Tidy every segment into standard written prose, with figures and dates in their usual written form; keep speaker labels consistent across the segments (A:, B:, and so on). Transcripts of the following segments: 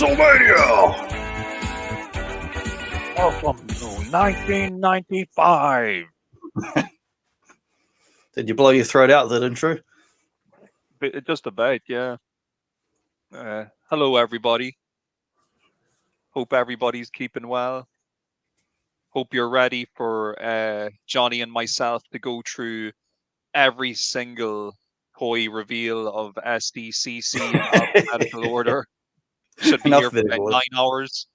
A: Wrestlemania! Welcome to 1995.
B: Did you blow your throat out with that intro?
A: Just about, yeah. Hello, everybody. Hope everybody's keeping well. Hope you're ready for Johnny and myself to go through every single toy reveal of SDCC in alphabetical order. Should be here for about 9 hours.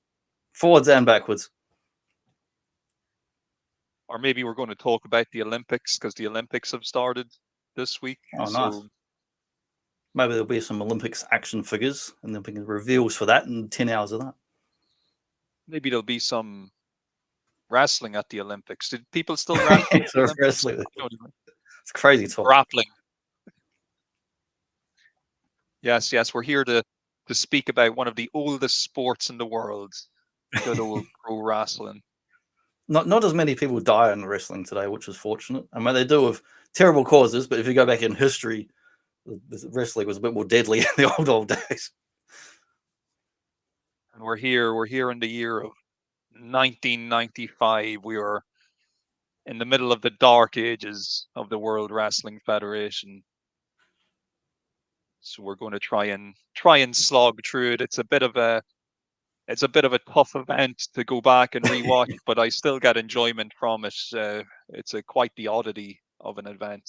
B: Forwards and backwards.
A: Or maybe we're going to talk about the Olympics because the Olympics have started this week.
B: Oh, nice. Maybe there'll be some Olympics action figures and then we can reveals for that in 10 hours of that.
A: Maybe there'll be some wrestling at the Olympics. Did people still wrestle?
B: Wrestling. It's crazy talk.
A: Grappling. Yes, we're here to speak about one of the oldest sports in the world. Good old pro wrestling.
B: Not as many people die in wrestling today, which is fortunate. I mean, they do with terrible causes, but if you go back in history, wrestling was a bit more deadly in the old days.
A: And we're here in the year of 1995. We are in the middle of the dark ages of the World Wrestling Federation. So we're going to try and slog through it. It's a bit of a tough event to go back and rewatch, but I still get enjoyment from it. It's quite the oddity of an event.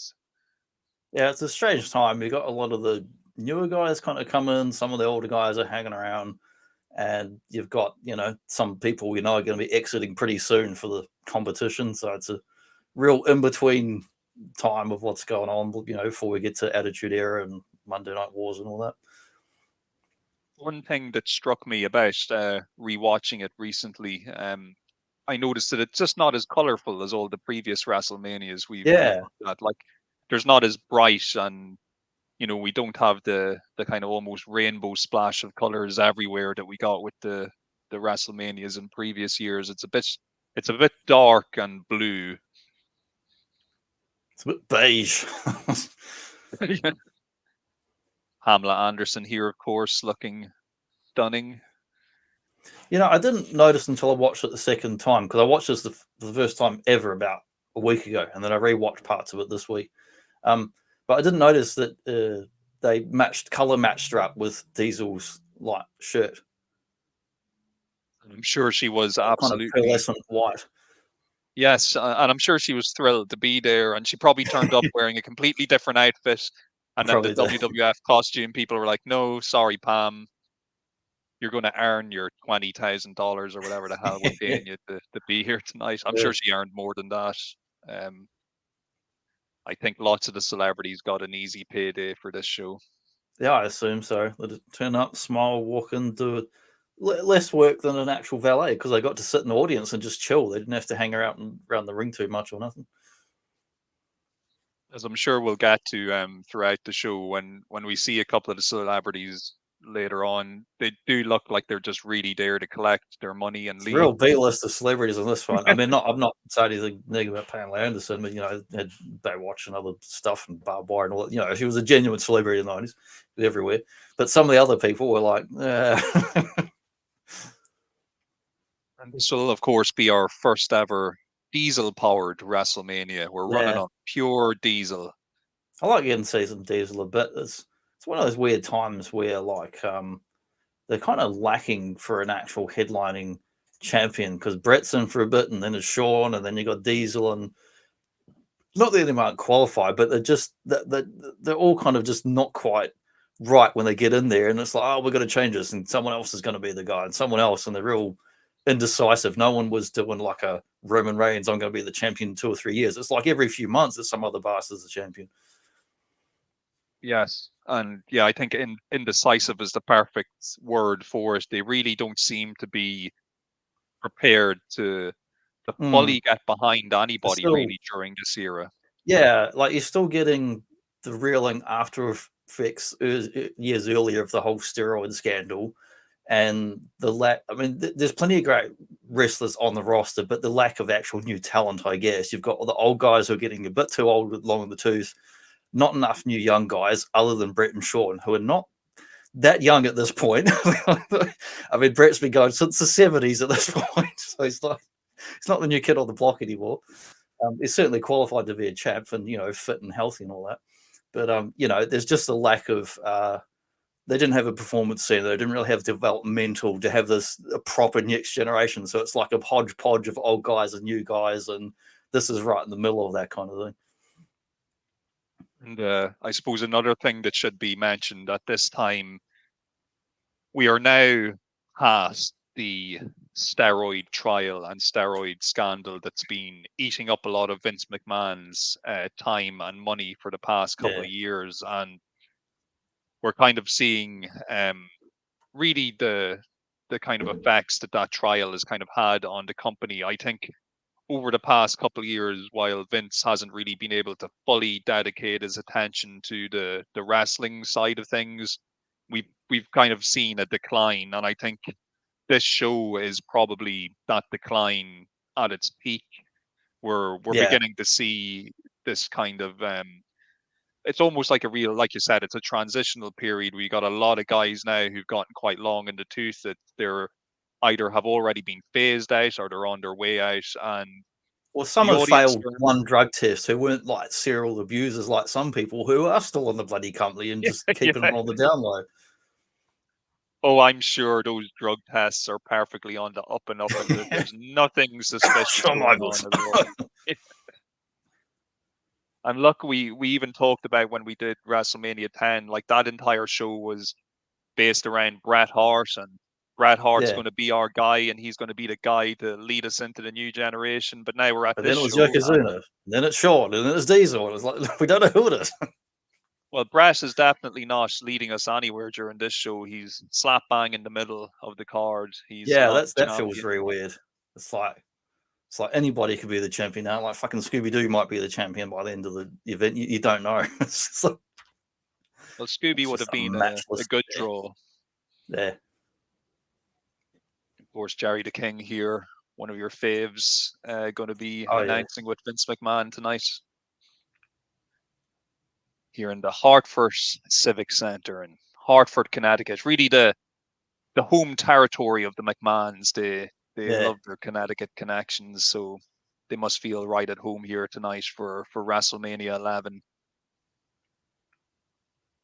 B: Yeah, it's a strange time. You got a lot of the newer guys kind of come in, some of the older guys are hanging around, and you've got, some people are going to be exiting pretty soon for the competition. So it's a real in-between time of what's going on, before we get to Attitude Era and Monday Night Wars and all that.
A: One thing that struck me about rewatching it recently, I noticed that it's just not as colorful as all the previous WrestleManias we've had. Like, there's not as bright, and we don't have the kind of almost rainbow splash of colors everywhere that we got with the WrestleManias in previous years. It's a bit dark and blue.
B: It's a bit beige.
A: Pamela Anderson here, of course, looking stunning.
B: I didn't notice until I watched it the second time, because I watched this the first time ever about a week ago, and then I rewatched parts of it this week. But I didn't notice that they color matched her up with Diesel's shirt.
A: I'm sure she was absolutely
B: kind of pearlescent white.
A: Yes, and I'm sure she was thrilled to be there, and she probably turned up wearing a completely different outfit. And then the WWF costume people were like, "No, sorry, Pam, you're going to earn your $20,000 or whatever the hell we're paying you to be here tonight." I'm sure she earned more than that. I think lots of the celebrities got an easy payday for this show.
B: Yeah, I assume so. They turn up, smile, walk in, do less work than an actual valet, because they got to sit in the audience and just chill. They didn't have to hang around the ring too much or nothing.
A: As I'm sure we'll get to throughout the show, when we see a couple of the celebrities later on, they do look like they're just really there to collect their money and leave.
B: Real B-list of celebrities on this one. I mean, I'm not saying anything negative about Pamela Anderson, but had Baywatch and other stuff and Barbed Wire and all that. She was a genuine celebrity in the 90s, everywhere. But some of the other people were like,
A: And this will, of course, be our first ever diesel-powered WrestleMania. We're running on pure diesel.
B: I like getting to see some diesel a bit. It's one of those weird times where, they're kind of lacking for an actual headlining champion, because Brett's in for a bit, and then it's Shawn, and then you got Diesel, and not that they might qualify, but they're all kind of just not quite right when they get in there, and it's like, oh, we're going to change this, and someone else is going to be the guy, and someone else, and they're real indecisive. No one was doing like a Roman Reigns, I'm going to be the champion in 2 or 3 years. It's like every few months that some other bastard's the champion.
A: Yes, and yeah, I think indecisive is the perfect word for it. They really don't seem to be prepared to fully get behind anybody really during this era.
B: Yeah, you're still getting the reeling after effects years earlier of the whole steroid scandal, and the lack. I mean, there's plenty of great wrestlers on the roster, but the lack of actual new talent, I guess. You've got all the old guys who are getting a bit too old, long in the tooth. Not enough new young guys, other than Brett and Shawn, who are not that young at this point. I mean, Brett's been going since the 70s at this point, so he's not the new kid on the block anymore. He's certainly qualified to be a champ and, you know, fit and healthy and all that. But, you know, there's just a lack of, they didn't have a performance center. They didn't really have developmental to have this a proper next generation. So it's like a hodgepodge of old guys and new guys. And this is right in the middle of that kind of thing.
A: And I suppose another thing that should be mentioned at this time, we are now past the steroid trial and steroid scandal that's been eating up a lot of Vince McMahon's time and money for the past couple of years. And we're kind of seeing really the kind of effects that trial has kind of had on the company. I think over the past couple of years, while Vince hasn't really been able to fully dedicate his attention to the wrestling side of things, we've kind of seen a decline. And I think this show is probably that decline at its peak. We're beginning to see this kind of it's almost like a real, like you said, it's a transitional period. We got a lot of guys now who've gotten quite long in the tooth that they're either have already been phased out or they're on their way out. And
B: well, some have failed one drug test who weren't like serial abusers like some people who are still in the bloody company and just keeping it on the down low.
A: Oh, I'm sure those drug tests are perfectly on the up and up, and there's nothing suspicious going on at all. And look, we even talked about when we did WrestleMania 10, like that entire show was based around Bret Hart, and Bret Hart's going to be our guy, and he's going to be the guy to lead us into the new generation. But now we're at this show.
B: Then it was Yokozuna, then it's Shawn, and then it's Diesel. It's like we don't know who it is.
A: Well, Bret is definitely not leading us anywhere during this show. He's slap bang in the middle of the card. He's
B: that feels very weird. It's like anybody could be the champion now. Like fucking Scooby Doo might be the champion by the end of the event. You don't know.
A: Well, Scooby would have been a good draw.
B: Yeah.
A: Of course, Jerry the King here, one of your faves, going to be announcing with Vince McMahon tonight here in the Hartford Civic Center in Hartford, Connecticut. Really the home territory of the McMahons. They love their Connecticut connections, so they must feel right at home here tonight for WrestleMania 11.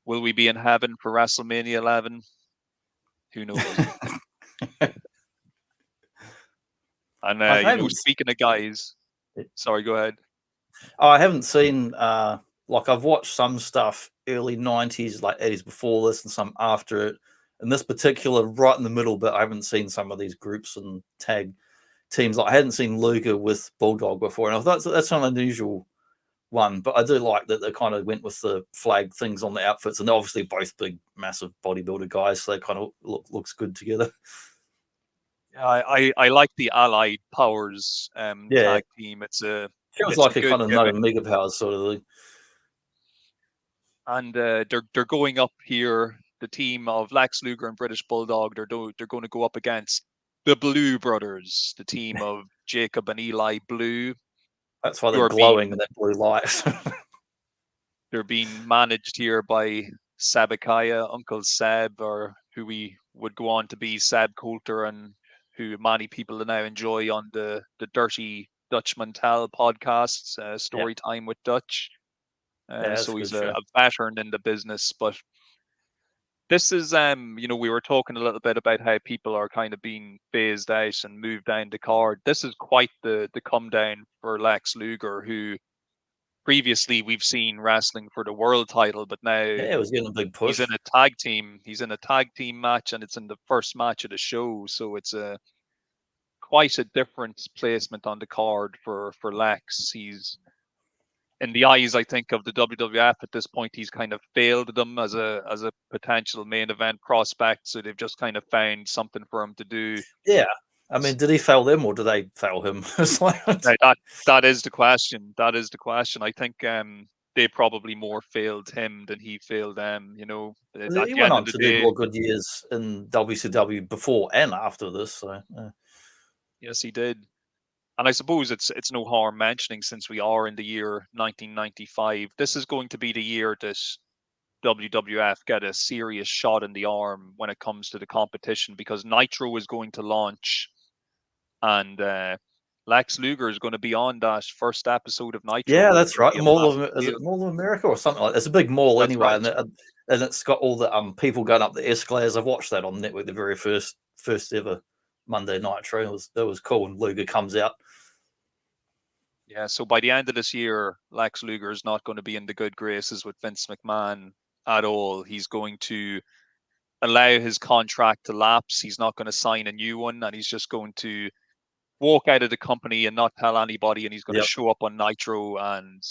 A: Will we be in heaven for WrestleMania 11? Who knows? And you know, speaking of guys, sorry, go ahead.
B: Oh, I haven't seen like I've watched some stuff early 90s, like 80s before this, and some after it. And this particular right in the middle bit, I haven't seen some of these groups and tag teams. Like I hadn't seen Luger with Bulldog before, and I thought that's an unusual one. But I do like that they kind of went with the flag things on the outfits, and they're obviously both big, massive bodybuilder guys, so they kind of looks good together.
A: Yeah, I like the Allied Powers tag team.
B: Feels like a kind of no Mega Powers sort of thing.
A: And they're going up here. The team of Lex Luger and British Bulldog. They're going to go up against the Blue Brothers, the team of Jacob and Eli Blue.
B: That's why they're glowing in that blue light.
A: They're being managed here by Sabakaya, Uncle Seb, or who we would go on to be Seb Coulter, and who many people now enjoy on the Dirty Dutchman Tell podcasts, Story Time with Dutch. So he's a veteran in the business. But this is, you know, we were talking a little bit about how people are kind of being phased out and moved down the card. This is quite the come down for Lex Luger, who previously we've seen wrestling for the world title, but now
B: it was getting a big push.
A: He's in a tag team. He's in a tag team match, and it's in the first match of the show. So it's quite a different placement on the card for Lex. He's in the eyes, I think, of the WWF at this point. He's kind of failed them as a potential main event prospect. So they've just kind of found something for him to do.
B: Yeah. I mean, did he fail them or did they fail him?
A: That is the question. That is the question. I think they probably more failed him than he failed them. You know,
B: he went on to do more good years in WCW before and after this. So
A: yes, he did. And I suppose it's no harm mentioning, since we are in the year 1995, this is going to be the year that WWF get a serious shot in the arm when it comes to the competition, because Nitro is going to launch, and Lex Luger is going to be on that first episode of Nitro.
B: Yeah, that's right. Is
A: Deal.
B: it Mall of America or something like that? It's a big mall
A: That's
B: anyway,
A: right.
B: and it's got all the people going up the escalators. I've watched that on network, the very first ever Monday Nitro. That was cool, and Luger comes out.
A: Yeah, so by the end of this year, Lex Luger is not going to be in the good graces with Vince McMahon at all. He's going to allow his contract to lapse. He's not going to sign a new one, and he's just going to walk out of the company and not tell anybody, and he's going to show up on Nitro, and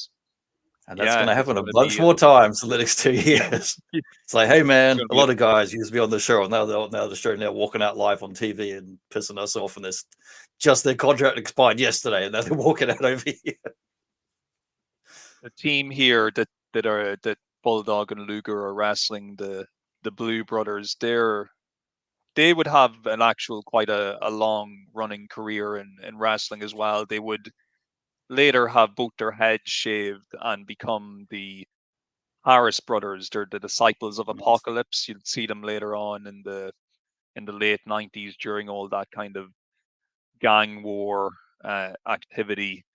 B: that's going to
A: it's
B: happen a
A: going to
B: bunch
A: be
B: more times in the next 2 years. It's like, hey man, a lot of guys used to be on the show, and now the show now walking out live on TV and pissing us off, and this just their contract expired yesterday, and now they're walking out over here.
A: The team here that Bulldog and Luger are wrestling, the Blue Brothers, they would have an actual quite a long running career in wrestling as well. They would later have both their heads shaved and become the Harris brothers. They're the disciples of Apocalypse. You'd see them later on in the late 90s during all that kind of gang war activity.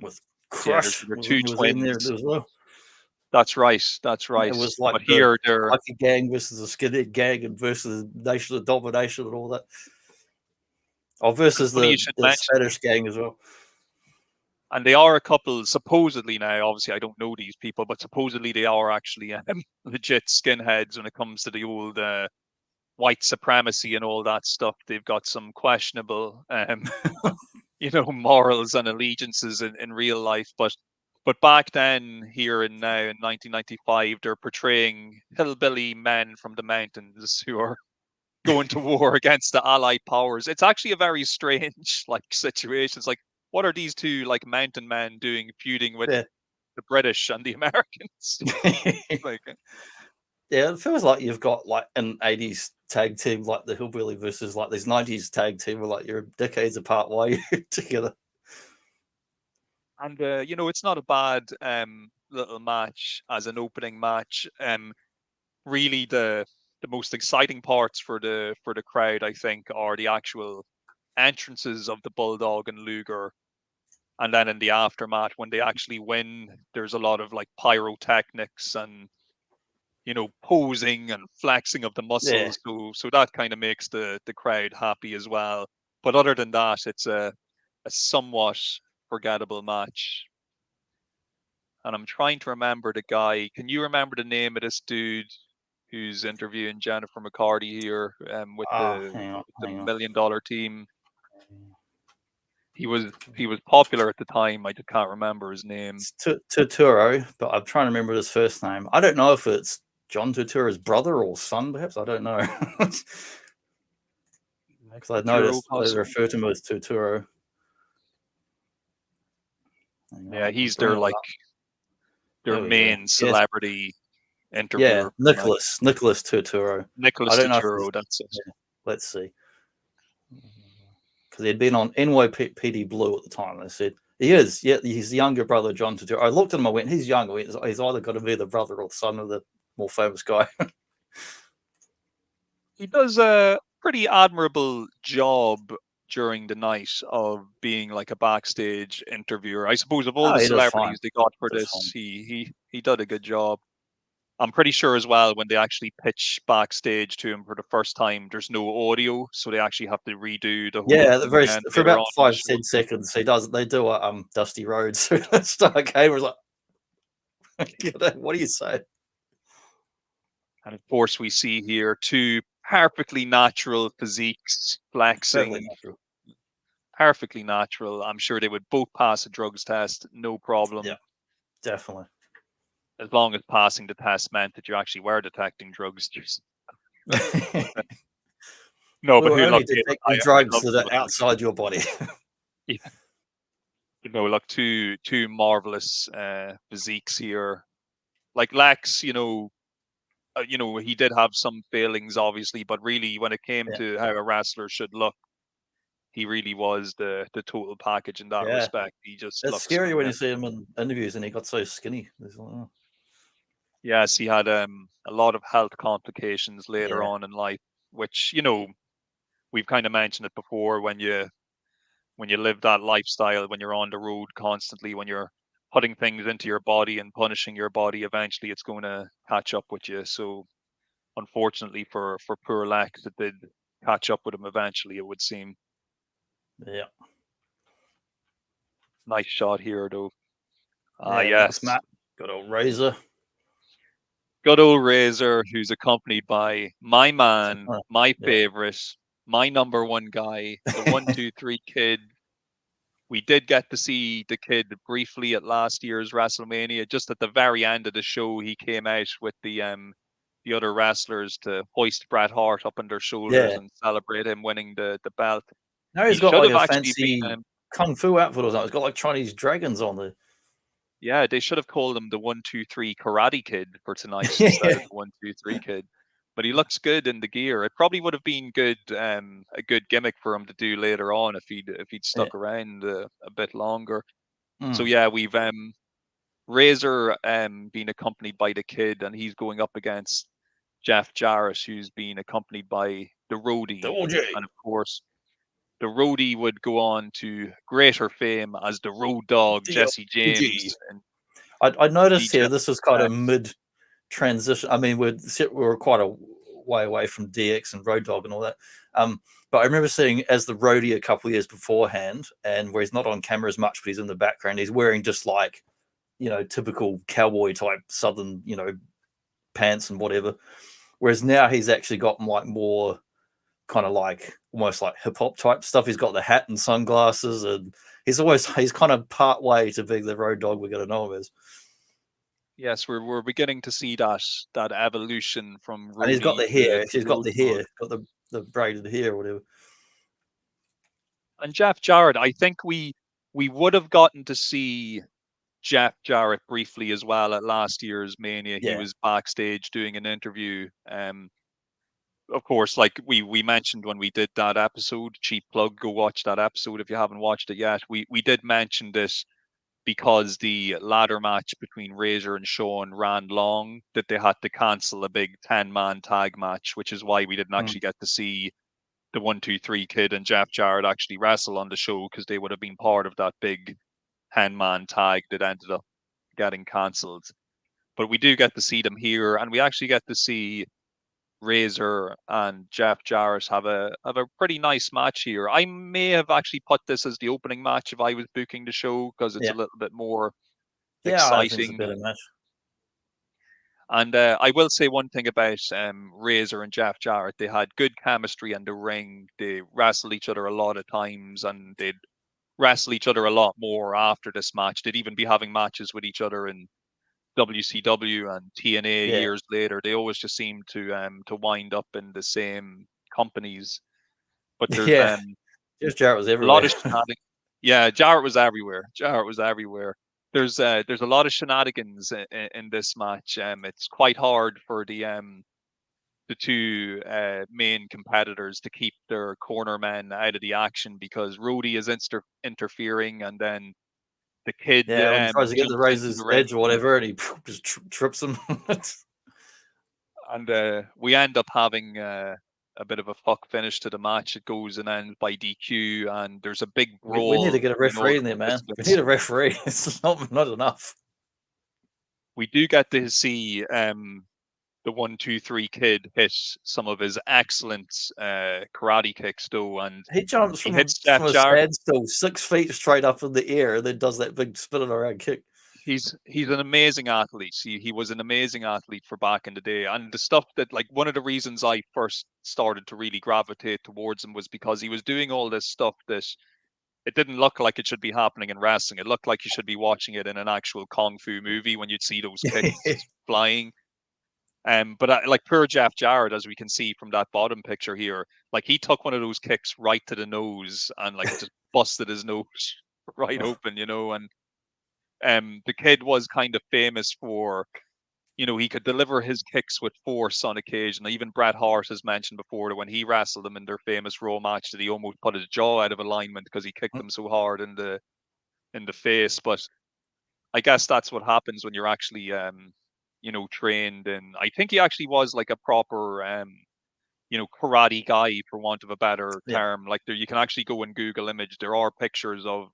B: With Crush,
A: they're two
B: was in there
A: twins.
B: as well.
A: That's right. That's right.
B: It was like
A: but here they're
B: Lucky Gang versus the Skinhead Gang and versus the Nation of Domination and all that. Oh, versus the Spanish Gang as well.
A: And they are a couple, supposedly now. Obviously, I don't know these people, but supposedly they are actually legit skinheads when it comes to the old white supremacy and all that stuff. They've got some questionable, morals and allegiances in real life. But back then, here and now in 1995, they're portraying hillbilly men from the mountains who are going to war against the Allied powers. It's actually a very strange situation. It's like, what are these two mountain men doing, feuding with the British and the Americans?
B: Yeah, it feels like you've got an 80s tag team like the Hillbilly versus these 90s tag team where you're decades apart while you're together.
A: And it's not a bad little match as an opening match. Really, the most exciting parts for the crowd, I think, are the actual entrances of the Bulldog and Luger. And then in the aftermath, when they actually win, there's a lot of pyrotechnics and posing and flexing of the muscles. So that kind of makes the crowd happy as well. But other than that, it's a somewhat forgettable match. And I'm trying to remember the guy. Can you remember the name of this dude who's interviewing Jennifer McCarty here with the $1 million team? He was popular at the time. I just can't remember his name.
B: It's Turturro, but I'm trying to remember his first name. I don't know if it's John Turturro's brother or son, perhaps. I don't know. Because I noticed they refer to him as Turturro.
A: Yeah, he's their main celebrity interviewer.
B: Yeah, Nicholas Turturro.
A: Nicholas Turturro, that's it.
B: Yeah, let's see. Because he'd been on NYPD Blue at the time. They said, he's the younger brother of John Turturro. I looked at him, I went, he's younger. He's either got to be the brother or son of the more famous guy.
A: He does a pretty admirable job during the night of being a backstage interviewer. I suppose of all the celebrities they got for this, he did a good job. I'm pretty sure as well when they actually pitch backstage to him for the first time, there's no audio, so they actually have to redo the whole
B: for about 5-10 seconds. They do a Dusty Rhodes start game. Was like, what do you say?
A: And of course, we see here two perfectly natural physiques flexing. Perfectly natural. I'm sure they would both pass a drugs test, no problem.
B: Yeah, definitely.
A: As long as passing the test meant that you actually were detecting drugs. No, but
B: we're only detecting drugs that are outside your body.
A: Yeah. Two marvelous physiques here. Like Lex, he did have some failings, obviously, but really, when it came to how a wrestler should look, he really was the total package in that respect. He just
B: it's scary when you see him in interviews and he got so skinny.
A: Yes, he had a lot of health complications later
B: Yeah,
A: on in life, which we've kind of mentioned it before. When you live that lifestyle, when you're on the road constantly, when you're putting things into your body and punishing your body, eventually it's going to catch up with you. So unfortunately for poor Lex, it did catch up with him eventually, it would seem.
B: yeah,
A: Nice shot here, though. Ah,
B: yeah. Nice
A: yes.
B: map. Good old Razor.
A: Good old Razor, who's accompanied by my man, my
B: Yeah.
A: favorite, my number one guy, the 123 kid. We did get to see the kid briefly at last year's WrestleMania. Just at the very end of the show, he came out with the other wrestlers to hoist Bret Hart up on their shoulders
B: Yeah.
A: and celebrate him winning the belt.
B: Now
A: He
B: he's got
A: should
B: like
A: have
B: a
A: actually been
B: fancy kung fu outfit or something. It's got like Chinese dragons on there.
A: yeah, they should have called him the 123 Karate Kid for tonight instead
B: Yeah,
A: of the 123 Kid. But he looks good in the gear. It probably would have been good, a good gimmick for him to do later on if he'd
B: yeah.
A: stuck around a bit longer. So
B: Mm.
A: yeah, we've Razor being accompanied by the kid, and he's going up against Jeff Jarrett, who's being accompanied by the
B: The
A: roadie,
B: OJ.
A: and of course the roadie would go on to greater fame as the Road Dog
B: The
A: Jesse
B: OG.
A: James and
B: I noticed here
A: DJ.
B: this was kind of mid transition. I mean, we're quite a way away from DX and Road Dogg and all that. But I remember seeing as the roadie a couple of years beforehand, and where he's not on camera as much, but he's in the background. He's wearing just like typical cowboy type southern pants and whatever. Whereas now he's actually got like more kind of like almost like hip hop type stuff. He's got the hat and sunglasses, and he's kind of part way to being the Road Dogg we're gonna know him as.
A: Yes, we're beginning to see that evolution from
B: And he's got
A: roadie
B: the
A: to
B: hair. He's got
A: Road
B: the
A: Dog.
B: hair, got the braided hair or whatever.
A: And Jeff Jarrett, I think we would have gotten to see Jeff Jarrett briefly as well at last year's Mania. He
B: Yeah,
A: was backstage doing an interview. Of course, like we mentioned when we did that episode, cheap plug, go watch that episode if you haven't watched it yet. We did mention this because the ladder match between Razor and SHAWN ran long, that they had to cancel a big 10-man tag match, which is why we didn't
B: mm.
A: actually get to see the 123 kid and Jeff Jarrett actually wrestle on the show, because they would have been part of that big 10-man tag that ended up getting cancelled. But we do get to see them here, and we actually get to see Razor and Jeff Jarrett have a pretty nice match here. I may have actually put this as the opening match if I was booking the show, because it's a
B: Yeah,
A: little bit more
B: yeah. I think it's a
A: exciting.
B: better match.
A: And I will say one thing about Razor and Jeff Jarrett. They had good chemistry in the ring. They wrestled each other a lot of times, and they'd wrestle each other a lot more after this match. They'd even be having matches with each other in WCW and TNA
B: Yeah,
A: years later. They always just seem to wind up in the same companies. But there's
B: yeah. Just Jarrett was
A: a lot
B: everywhere.
A: of shenanigans. Yeah, Jarrett was everywhere. Jarrett was everywhere. There's a lot of shenanigans in this match. It's quite hard for the two main competitors to keep their corner men out of the action, because Rudy is interfering, and then the kid
B: Yeah, when he tries to get the
A: jumps into the
B: razor's
A: ring,
B: edge or whatever, and he just trips him.
A: and we end up having a bit of a fuck finish to the match. It goes and ends by DQ, and there's a big
B: We need
A: brawl
B: to get a
A: between all
B: referee
A: the
B: in there, man. We need
A: participants.
B: a referee. It's not enough.
A: We do get to see the 123 kid hit some of his excellent karate kicks, though, and
B: He jumps
A: he
B: from
A: hits Jeff
B: a
A: Jarrett.
B: standstill 6 feet straight up in the air, and then does that big spinning around kick.
A: He's an amazing athlete. He was an amazing athlete for back in the day, and the stuff that, like, one of the reasons I first started to really gravitate towards him was because he was doing all this stuff that it didn't look like it should be happening in wrestling. It looked like you should be watching it in an actual kung fu movie when you'd see those kicks flying. But like poor Jeff Jarrett, as we can see from that bottom picture here, like he took one of those kicks right to the nose, and like it just busted his nose right open, and the kid was kind of famous for, he could deliver his kicks with force on occasion. Even Bret Hart has mentioned before that when he wrestled him in their famous Raw match, that he almost put his jaw out of alignment because he kicked him so hard in the face. But I guess that's what happens when you're actually trained in. I think he actually was like a proper karate guy, for want of a better term. Like you can actually go and Google image. There are pictures of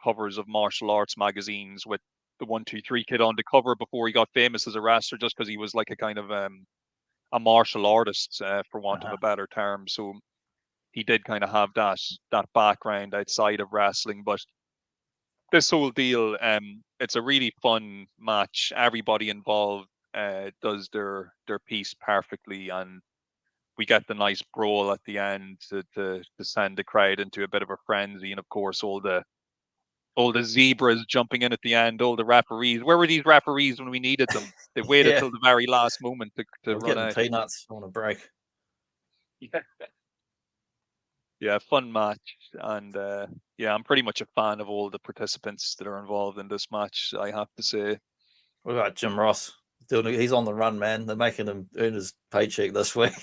A: covers of martial arts magazines with the 1-2-3 kid on the cover before he got famous as a wrestler, just because he was like a kind of a martial artist, for want of a better term. So he did kind of have that background outside of wrestling. But this whole deal, it's a really fun match. Everybody involved does their piece perfectly, and we get the nice brawl at the end to send the crowd into a bit of a frenzy. And of course, all the zebras jumping in at the end, all the referees. Where were these referees when we needed them? They waited till the very last moment to run out.
B: Peanuts on a break.
A: Yeah, fun match. And I'm pretty much a fan of all the participants that are involved in this match, I have to say.
B: What about Jim Ross? He's on the run, man. They're making him earn his paycheck this week.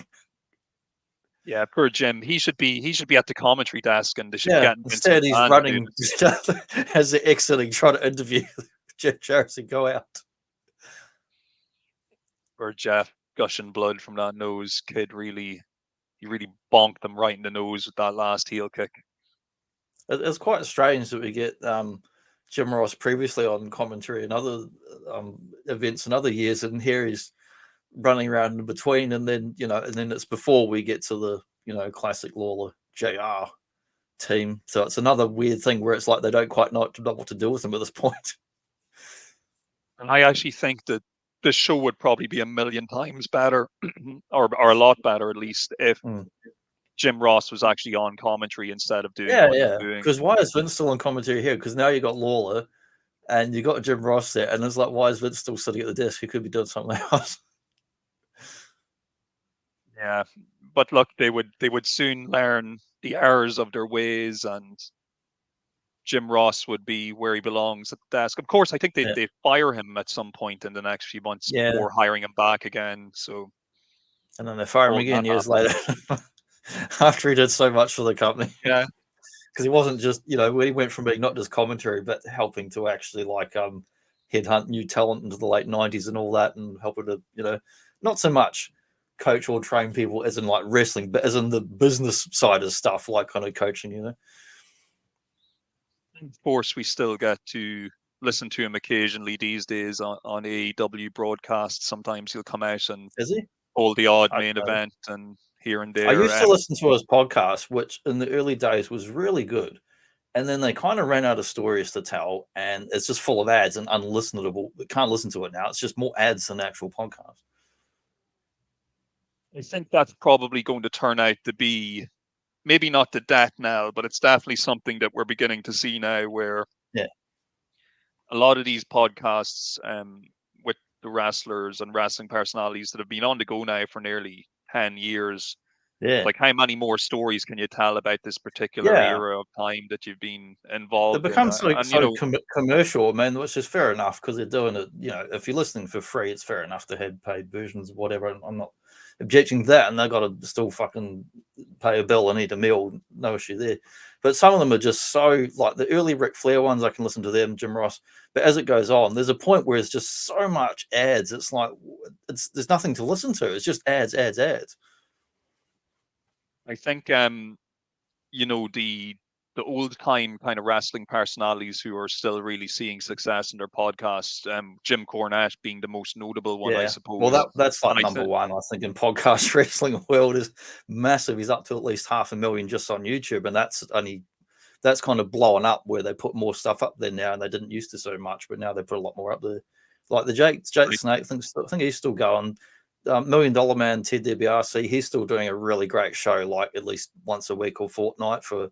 A: Yeah, poor Jim. He should be at the commentary desk, and they should be getting
B: instead he's running as they're exiting, trying to interview Jeff Jarrett and go out.
A: Or Jeff gushing blood from that nose. Kid he really bonked them right in the nose with that last heel kick.
B: It's quite strange that we get Jim Ross previously on commentary and other events and other years, and here he's running around in between, and then it's before we get to the classic Lawler JR team. So it's another weird thing where it's like they don't quite know what to do with him at this point.
A: And I actually think that this show would probably be a million times better, or a lot better at least, if Jim Ross was actually on commentary instead of doing what he's doing.
B: Because why is Vince still on commentary here? Because now you got Lawler and you got Jim Ross there, and it's like, why is Vince still sitting at the desk? He could be doing something else.
A: Yeah, but look, they would soon learn the errors of their ways, and Jim Ross would be where he belongs at the desk. Of course, I think they fire him at some point in the next few months before hiring him back again. So,
B: and then they fire him again years later after he did so much for the company.
A: Yeah,
B: because he wasn't just he went from being not just commentary but helping to actually headhunt new talent into the late 90s and all that, and helping to not so much coach or train people as in like wrestling, but as in the business side of stuff, like kind of coaching.
A: Of course, we still get to listen to him occasionally these days on AEW broadcasts. Sometimes he'll come out and hold the odd main event and here and there.
B: I used to listen to his podcast, which in the early days was really good. And then they kind of ran out of stories to tell, and it's just full of ads and unlistenable. You can't listen to it now. It's just more ads than actual podcast.
A: I think that's probably going to turn out to be maybe not the death knell, but it's definitely something that we're beginning to see now, where a lot of these podcasts with the wrestlers and wrestling personalities that have been on the go now for nearly 10 years. Like, how many more stories can you tell about this particular era of time that you've been involved
B: in? It becomes commercial, man, which is fair enough because they're doing it. If you're listening for free, it's fair enough to have paid versions, whatever. I'm not objecting to that, and they've got to still fucking pay a bill and eat a meal. No issue there. But some of them are just so, like the early Ric Flair ones, I can listen to them, Jim Ross. But as it goes on, there's a point where it's just so much ads. It's like there's nothing to listen to. It's just ads.
A: I think the old time kind of wrestling personalities who are still really seeing success in their podcasts, Jim Cornette being the most notable one, I suppose.
B: Well, that's like number one, I think, in podcast wrestling world is massive. He's up to at least 500,000 just on YouTube, and that's kind of blowing up where they put more stuff up there now, and they didn't used to so much, but now they put a lot more up there. Like the Jake Snake, I think he's still going. $1 Million Man Ted DiBiase, he's still doing a really great show, like at least once a week or fortnight for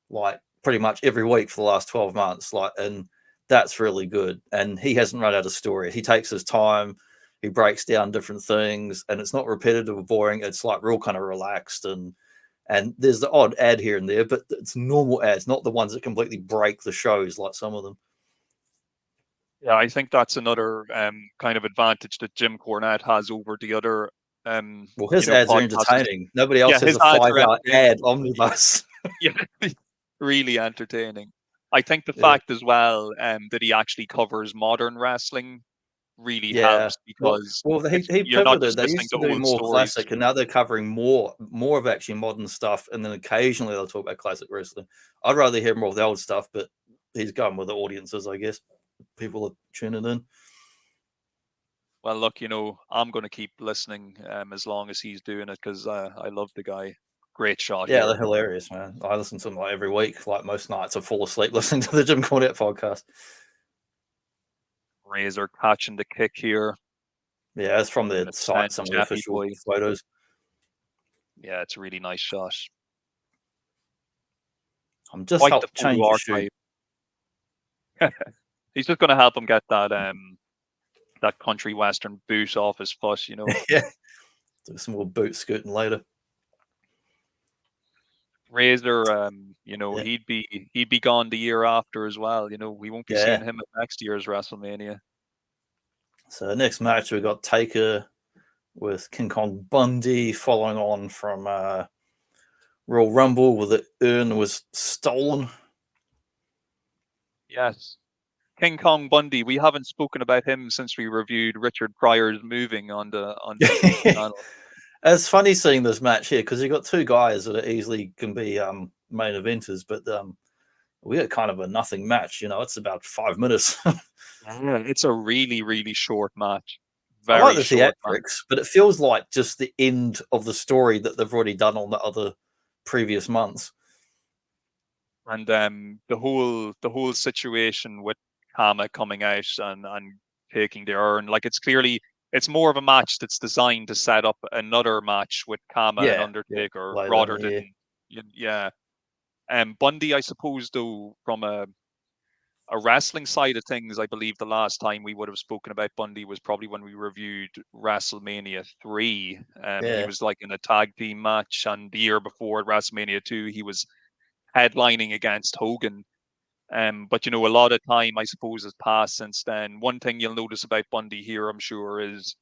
B: like pretty much every week for the last 12 months. And that's really good. And he hasn't run out of story. He takes his time, he breaks down different things, and it's not repetitive or boring. It's like real kind of relaxed, and there's the odd ad here and there, but it's normal ads, not the ones that completely break the shows like some of them.
A: Yeah, I think that's another kind of advantage that Jim Cornette has over the other.
B: Well, his ads are entertaining. Nobody else has a 5-hour ad omnibus.
A: Yeah, really entertaining. I think the fact as well that he actually covers modern wrestling really
B: Yeah.
A: helps
B: Well,
A: because
B: well, he
A: it's
B: he
A: you're not
B: pivoted.
A: just
B: They
A: listening
B: used
A: to
B: to do
A: old
B: more
A: stories.
B: classic, and now they're covering more of actually modern stuff, and then occasionally they'll talk about classic wrestling. I'd rather hear more of the old stuff, but he's going with the audiences, I guess. People are tuning in.
A: Well, look, I'm going to keep listening as long as he's doing it because I love the guy. Great shot
B: Yeah, they're
A: here.
B: hilarious, man. I listen to them like every week. Like most nights, I fall asleep listening to the Jim Cornette podcast.
A: Razor catching the kick here.
B: Yeah, it's from
A: I'm
B: their
A: going to
B: site,
A: send
B: some of the
A: Chappy
B: official
A: Boy.
B: photos.
A: Yeah, it's a really nice shot.
B: I'm just
A: Quite the
B: help
A: photo
B: change your shoe.
A: archive. He's just going to help him get that country western boot off his foot.
B: Yeah, do some more boot scooting later.
A: Razor,
B: Yeah.
A: he'd be gone the year after as well. We won't be seeing
B: Yeah.
A: him at next year's WrestleMania.
B: So next match we got Taker with King Kong Bundy following on from Royal Rumble where the urn was stolen.
A: Yes. King Kong Bundy, we haven't spoken about him since we reviewed Richard Pryor's Moving on the same channel.
B: It's funny seeing this match here because you got two guys that are easily can be main eventers, but we got kind of a nothing match. It's about 5 minutes.
A: Yeah, it's a really, really short match.
B: I like
A: Very
B: the
A: short match.
B: theatrics, but it feels like just the end of the story that they've already done on the other previous months.
A: And the whole situation with Kama coming out and taking the urn, like it's more of a match that's designed to set up another match with Kama and
B: Yeah,
A: Undertaker
B: later in
A: rather
B: the year.
A: than yeah. Bundy, I suppose, though, from a wrestling side of things, I believe the last time we would have spoken about Bundy was probably when we reviewed WrestleMania 3. He
B: Yeah,
A: was like in a tag team match, and the year before at WrestleMania 2, he was headlining against Hogan. But a lot of time, I suppose, has passed since then. One thing you'll notice about Bundy here, I'm sure, is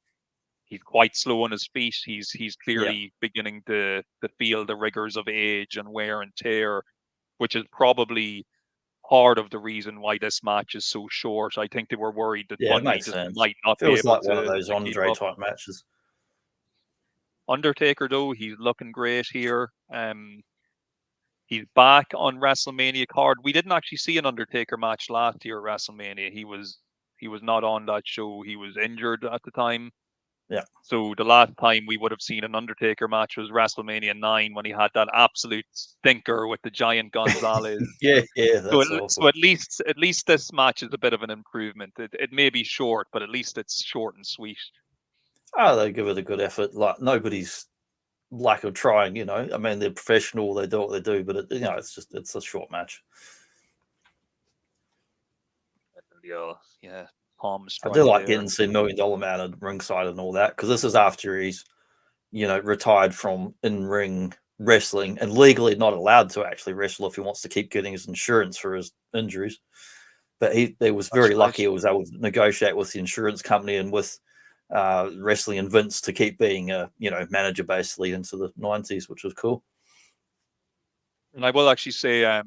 A: he's quite slow on his feet. He's
B: yeah,
A: clearly beginning to feel the rigors of age and wear and tear, which is probably part of the reason why this match is so short. I think they were worried that
B: yeah. It
A: Bundy
B: makes
A: just
B: sense.
A: might not be
B: Feels
A: able
B: like one of
A: to
B: those
A: keep
B: Andre
A: up.
B: type matches.
A: Undertaker, though, he's looking great here. He's back on WrestleMania card. We didn't actually see an Undertaker match last year at WrestleMania. He was not on that show. He was injured at the time.
B: Yeah,
A: So the last time we would have seen an Undertaker match was WrestleMania 9 when he had that absolute stinker with the giant Gonzalez.
B: yeah.
A: So
B: That's awful.
A: at least this match is a bit of an improvement. It may be short, but at least it's short and sweet.
B: Oh, they give it a good effort. Like nobody's lack of trying. I mean, they're professional. They do what they do, but it's a short match.
A: Yeah, palms
B: I do
A: dry
B: like
A: there.
B: getting to see $1 Million Man at ringside and all that because this is after he's retired from in ring wrestling and legally not allowed to actually wrestle if he wants to keep getting his insurance for his injuries. But he was
A: That's
B: very
A: right.
B: lucky. He was able to negotiate with the insurance company and with wrestling and Vince to keep being a manager basically into the 90s, which was cool.
A: And I will actually say,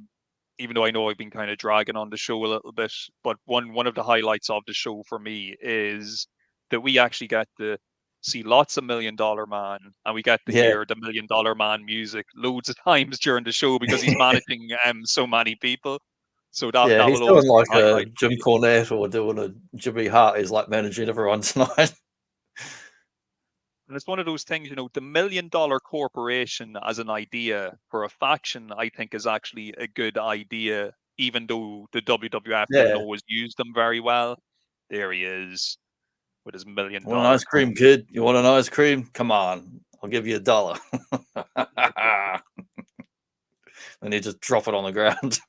A: even though I know I've been kind of dragging on the show a little bit, but one of the highlights of the show for me is that we actually get to see lots of $1 Million Man, and we get to
B: Yeah,
A: hear the $1 Million Man music loads of times during the show because he's managing so many people. So that
B: yeah.
A: that
B: He's
A: will always
B: doing
A: be
B: like
A: a
B: a
A: highlight for
B: Jim
A: me.
B: Cornette or doing a Jimmy Hart. He's like managing everyone tonight.
A: And it's one of those things, the $1 Million Corporation as an idea for a faction, I think is actually a good idea, even though the WWF didn't
B: Yeah.
A: always use them very well. There he is with his million
B: Want an
A: dollar
B: ice cream,
A: coin.
B: kid? You want an ice cream? Come on, I'll give you $1. And you just drop it on the ground.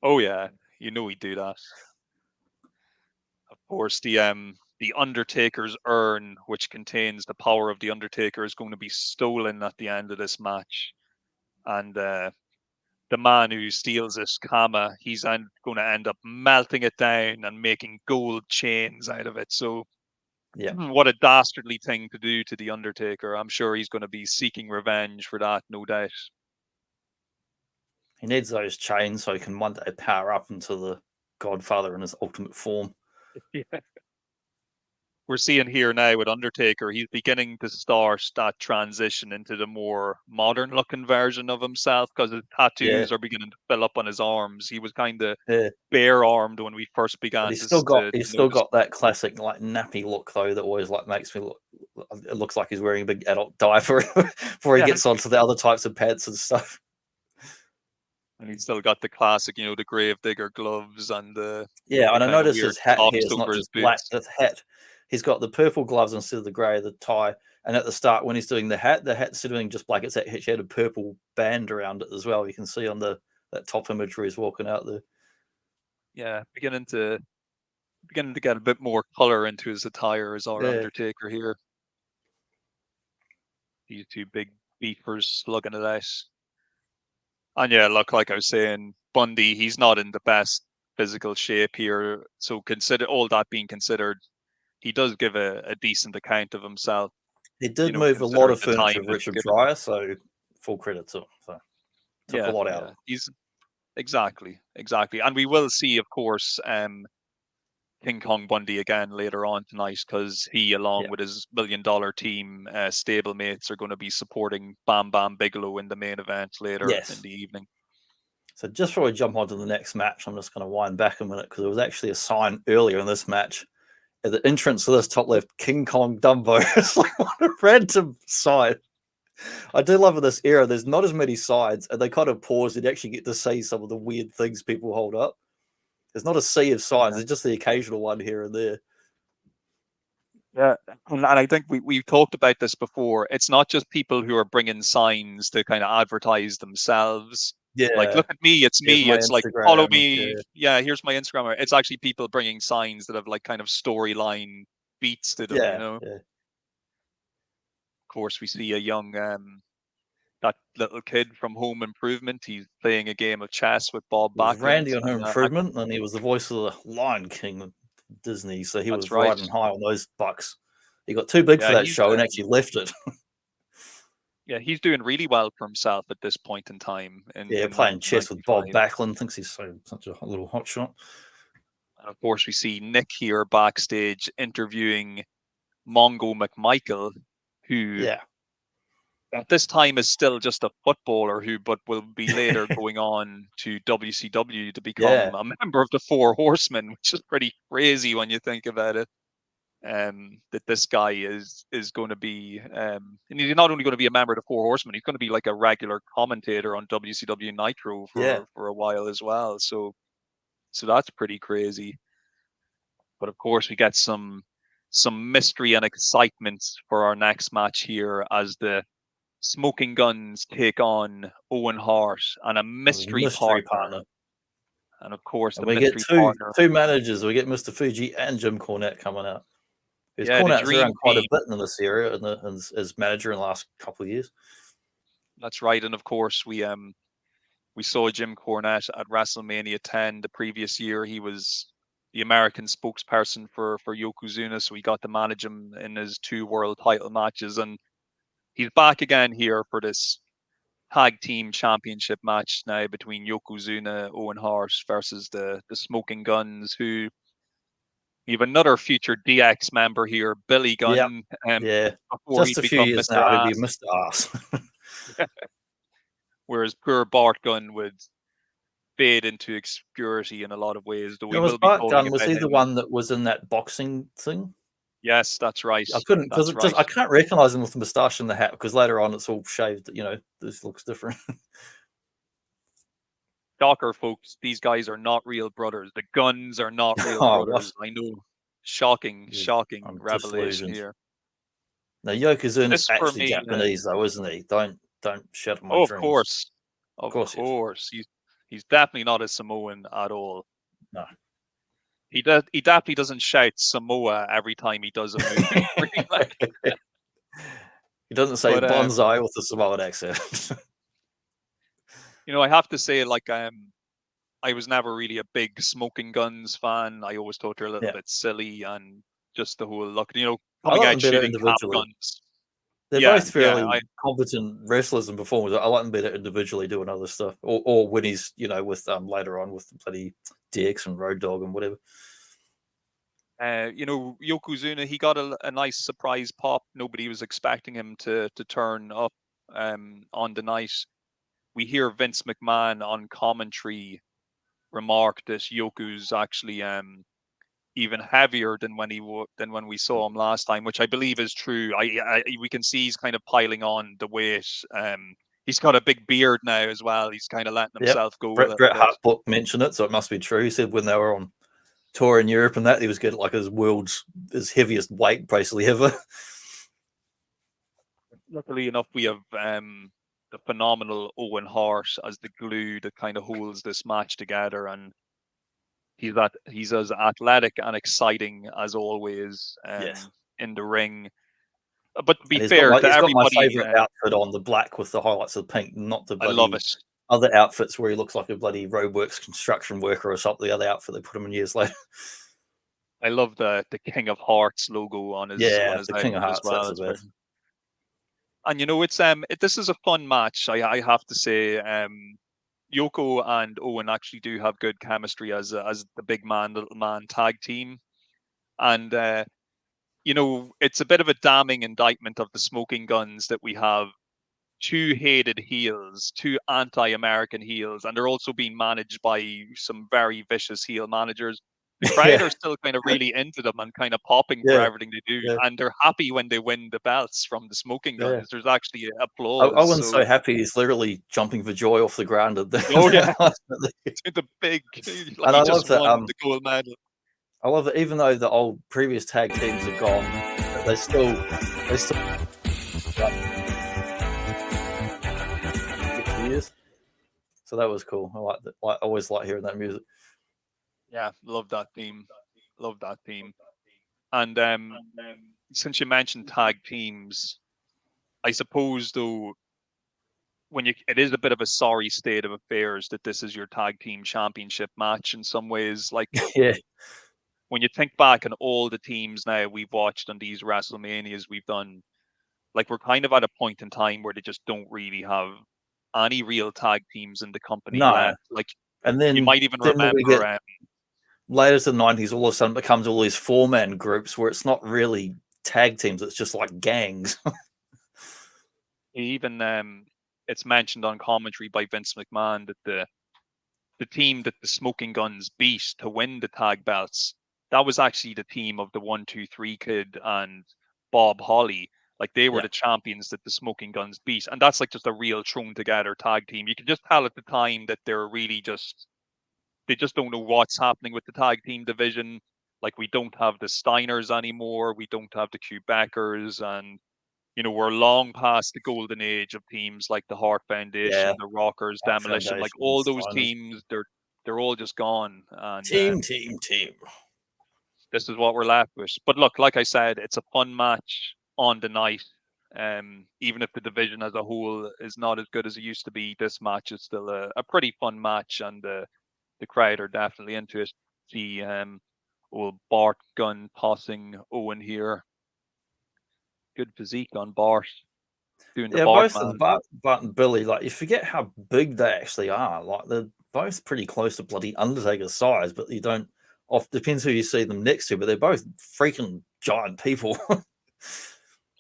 A: Oh yeah, he'd do that. Of course, the Undertaker's urn, which contains the power of the Undertaker, is going to be stolen at the end of this match. And the man who steals this Kama, he's going to end up melting it down and making gold chains out of it. So,
B: Yeah,
A: what a dastardly thing to do to the Undertaker. I'm sure he's going to be seeking revenge for that, no doubt.
B: he needs those chains so he can one day power up into the Godfather in his ultimate form.
A: Yeah. we're seeing here now with Undertaker, he's beginning to start that transition into the more modern looking version of himself because his tattoos are beginning to fill up on his arms. He was kind of bare armed when we first
B: But
A: began
B: he's
A: to
B: still got
A: notice.
B: that classic like nappy look though that always like makes me look. It looks like he's wearing a big adult diaper before he gets onto the other types of pants and stuff.
A: And he's still got the classic, the Gravedigger gloves and the
B: and I
A: kind of
B: noticed
A: weird
B: his hat here
A: tops
B: is not
A: over his
B: just black.
A: boots.
B: The hat, he's got the purple gloves instead of the grey, the tie. And at the start, when he's doing the hat's instead of doing just black, it's actually had a purple band around it as well. You can see on that top image where he's walking out there.
A: Yeah, beginning to get a bit more color into his attire as our Undertaker here. These two big beefers slugging it out. And yeah, look, like I was saying, Bundy, he's not in the best physical shape here. So consider all that being considered, he does give a decent account of himself.
B: He did move a lot of
A: the time
B: furniture of Richard Pryor, so full credit to him. So took a lot out of him.
A: He's exactly. And we will see, of course, King Kong Bundy again later on tonight because he, along with his $1 million team stablemates, are going to be supporting Bam Bam Bigelow in the main event later in the evening.
B: So just before we jump on to the next match, I'm just going to wind back a minute because there was actually a sign earlier in this match at the entrance to this top left, King Kong Dumbo. It's like what a random sign. I do love in this era, there's not as many signs and they kind of pause and actually get to see some of the weird things people hold up. There's not a sea of signs. There's just the occasional one here and there.
A: Yeah, and I think we've talked about this before. It's not just people who are bringing signs to kind of advertise themselves.
B: Yeah.
A: Like, look at me, it's me. It's like, follow me. Yeah, here's my Instagram. It's actually people bringing signs that have like kind of storyline beats to them,
B: Yeah.
A: Of course, we see a young that little kid from Home Improvement. He's playing a game of chess with Bob Backlund.
B: Randy on Home Improvement, and he was the voice of the Lion King of Disney, so he was riding high on those bucks. He got too big for that show and actually left it.
A: Yeah, he's doing really well for himself at this point in time.
B: Playing chess with Bob Backlund, thinks he's such a little hotshot.
A: And of course, we see Nick here backstage interviewing Mongo McMichael, who at this time is still just a footballer but will be later going on to WCW to become a member of the Four Horsemen, which is pretty crazy when you think about it. That this guy is going to be, and he's not only going to be a member of the Four Horsemen, he's going to be like a regular commentator on WCW Nitro for a while as well. So that's pretty crazy. But of course, we get some mystery and excitement for our next match here as the Smoking Guns take on Owen Hart and a mystery partner. And of course,
B: we get two managers. We get Mr. Fuji and Jim Cornette coming out. Who's Cornette's around quite a bit in this area as manager in the last couple of years.
A: That's right. And of course, we saw Jim Cornette at WrestleMania 10 the previous year. He was the American spokesperson for Yokozuna, so we got to manage him in his 2 world title matches. And he's back again here for this tag team championship match now between Yokozuna, Owen Hart versus the Smoking Guns, who we have another future DX member here, Billy Gunn.
B: Before just a few years Mr. now, he'd be Mr. Ass.
A: Whereas poor Bart Gunn would fade into obscurity in a lot of ways. Though
B: was Bart Gunn, was he the one that was in that boxing thing?
A: Yes, that's right.
B: I couldn't because I can't recognize him with the moustache and the hat because later on it's all shaved. This looks different.
A: Shocker, folks! These guys are not real brothers. The Guns are not real brothers. What? I know. Shocking revelation here.
B: Now Yokozuna's actually Japanese, though, isn't he? Don't shut my dreams.
A: Of course. Of course. He's definitely not a Samoan at all.
B: No.
A: He definitely doesn't shout Samoa every time he does a movie.
B: He doesn't say bonsai with a Samoan accent.
A: I have to say, I was never really a big Smoking Guns fan. I always thought they're a little bit silly and just the whole look, coming out shooting cap guns.
B: They're both fairly competent wrestlers and performers. I like them better individually doing other stuff, or when he's with later on with bloody DX and Road Dogg and whatever.
A: You know, Yokozuna, he got a nice surprise pop. Nobody was expecting him to turn up on the night. We hear Vince McMahon on commentary remark that Yoko's actually even heavier than than when we saw him last time, which I believe is true. We can see he's kind of piling on the weight. He's got a big beard now as well. He's kind of letting himself go a little
B: Bret
A: bit.
B: Hart book mentioned it, so it must be true. He said when they were on tour in Europe and that, he was getting like his heaviest weight basically ever.
A: Luckily enough, we have the phenomenal Owen Hart as the glue that kind of holds this match together, and he's as athletic and exciting as always
B: Yes,
A: in the ring. But to be
B: and
A: fair to
B: he's got my
A: everybody,
B: favorite outfit on, the black with the highlights of pink, not the
A: I love
B: bloody
A: it.
B: other outfits where he looks like a bloody roadworks construction worker or something. The other outfit they put him in years later.
A: I love the King of Hearts logo on his
B: Yeah, the King of
A: outfit as
B: Hearts, that's
A: well.
B: the
A: It's very,
B: best.
A: and you know, this is a fun match. I have to say, Yoko and Owen actually do have good chemistry as the big man little man tag team, and you know, it's a bit of a damning indictment of the smoking guns that we have two hated heels, two anti-American heels, and they're also being managed by some very vicious heel managers. The crowd
B: Yeah,
A: are still kind of really into them and kind of popping for
B: yeah,
A: everything they do,
B: yeah,
A: and they're happy when they win the belts from the smoking
B: yeah.
A: guns. There's actually applause.
B: Owen's
A: So,
B: so happy he's literally jumping for joy off the ground at
A: oh yeah,
B: ultimately.
A: the big like
B: And
A: he
B: I
A: just
B: love that.
A: won the gold medal.
B: I love that. Even though the old previous tag teams are gone, that they still years. So that was cool. I like that. I always like hearing that music.
A: Yeah, love that theme. Love that theme. And since you mentioned tag teams, I suppose though when it is a bit of a sorry state of affairs that this is your tag team championship match in some ways. Like
B: Yeah,
A: when you think back on all the teams now we've watched on these WrestleManias we've done, like we're kind of at a point in time where they just don't really have any real tag teams in the company
B: no.
A: left. Like
B: And
A: you might even
B: then when we get
A: remember
B: later to the 90s, all of a sudden it becomes all these four-man groups where it's not really tag teams, it's just like gangs.
A: even it's mentioned on commentary by Vince McMahon that the team that the Smoking Guns beat to win the tag belts, that was actually the team of the 1-2-3 Kid and Bob Holly. Like they were
B: Yeah.
A: the champions that the Smoking Guns beat, and that's like just a real thrown together tag team. You can just tell at the time that they're really just they just don't know what's happening with the tag team division. Like we don't have the Steiners anymore, we don't have the Quebecers, and you know, we're long past the golden age of teams like the Hart
B: Yeah.
A: Foundation, the Rockers,
B: Art
A: Demolition, like
B: Foundation,
A: all those
B: Steiners.
A: teams, they're all just gone. And
B: Team.
A: this is what we're left with. But look, like I said, it's a fun match on the night. Even if the division as a whole is not as good as it used to be, this match is still a pretty fun match, and the crowd are definitely into it. See, old Bart Gunn tossing Owen here. Good physique on Bart, doing the
B: Yeah,
A: Bart
B: both of them,
A: man.
B: Bart and Billy, like you forget how big they actually are. Like they're both pretty close to bloody Undertaker's size, but you don't off depends who you see them next to, but they're both freaking giant people.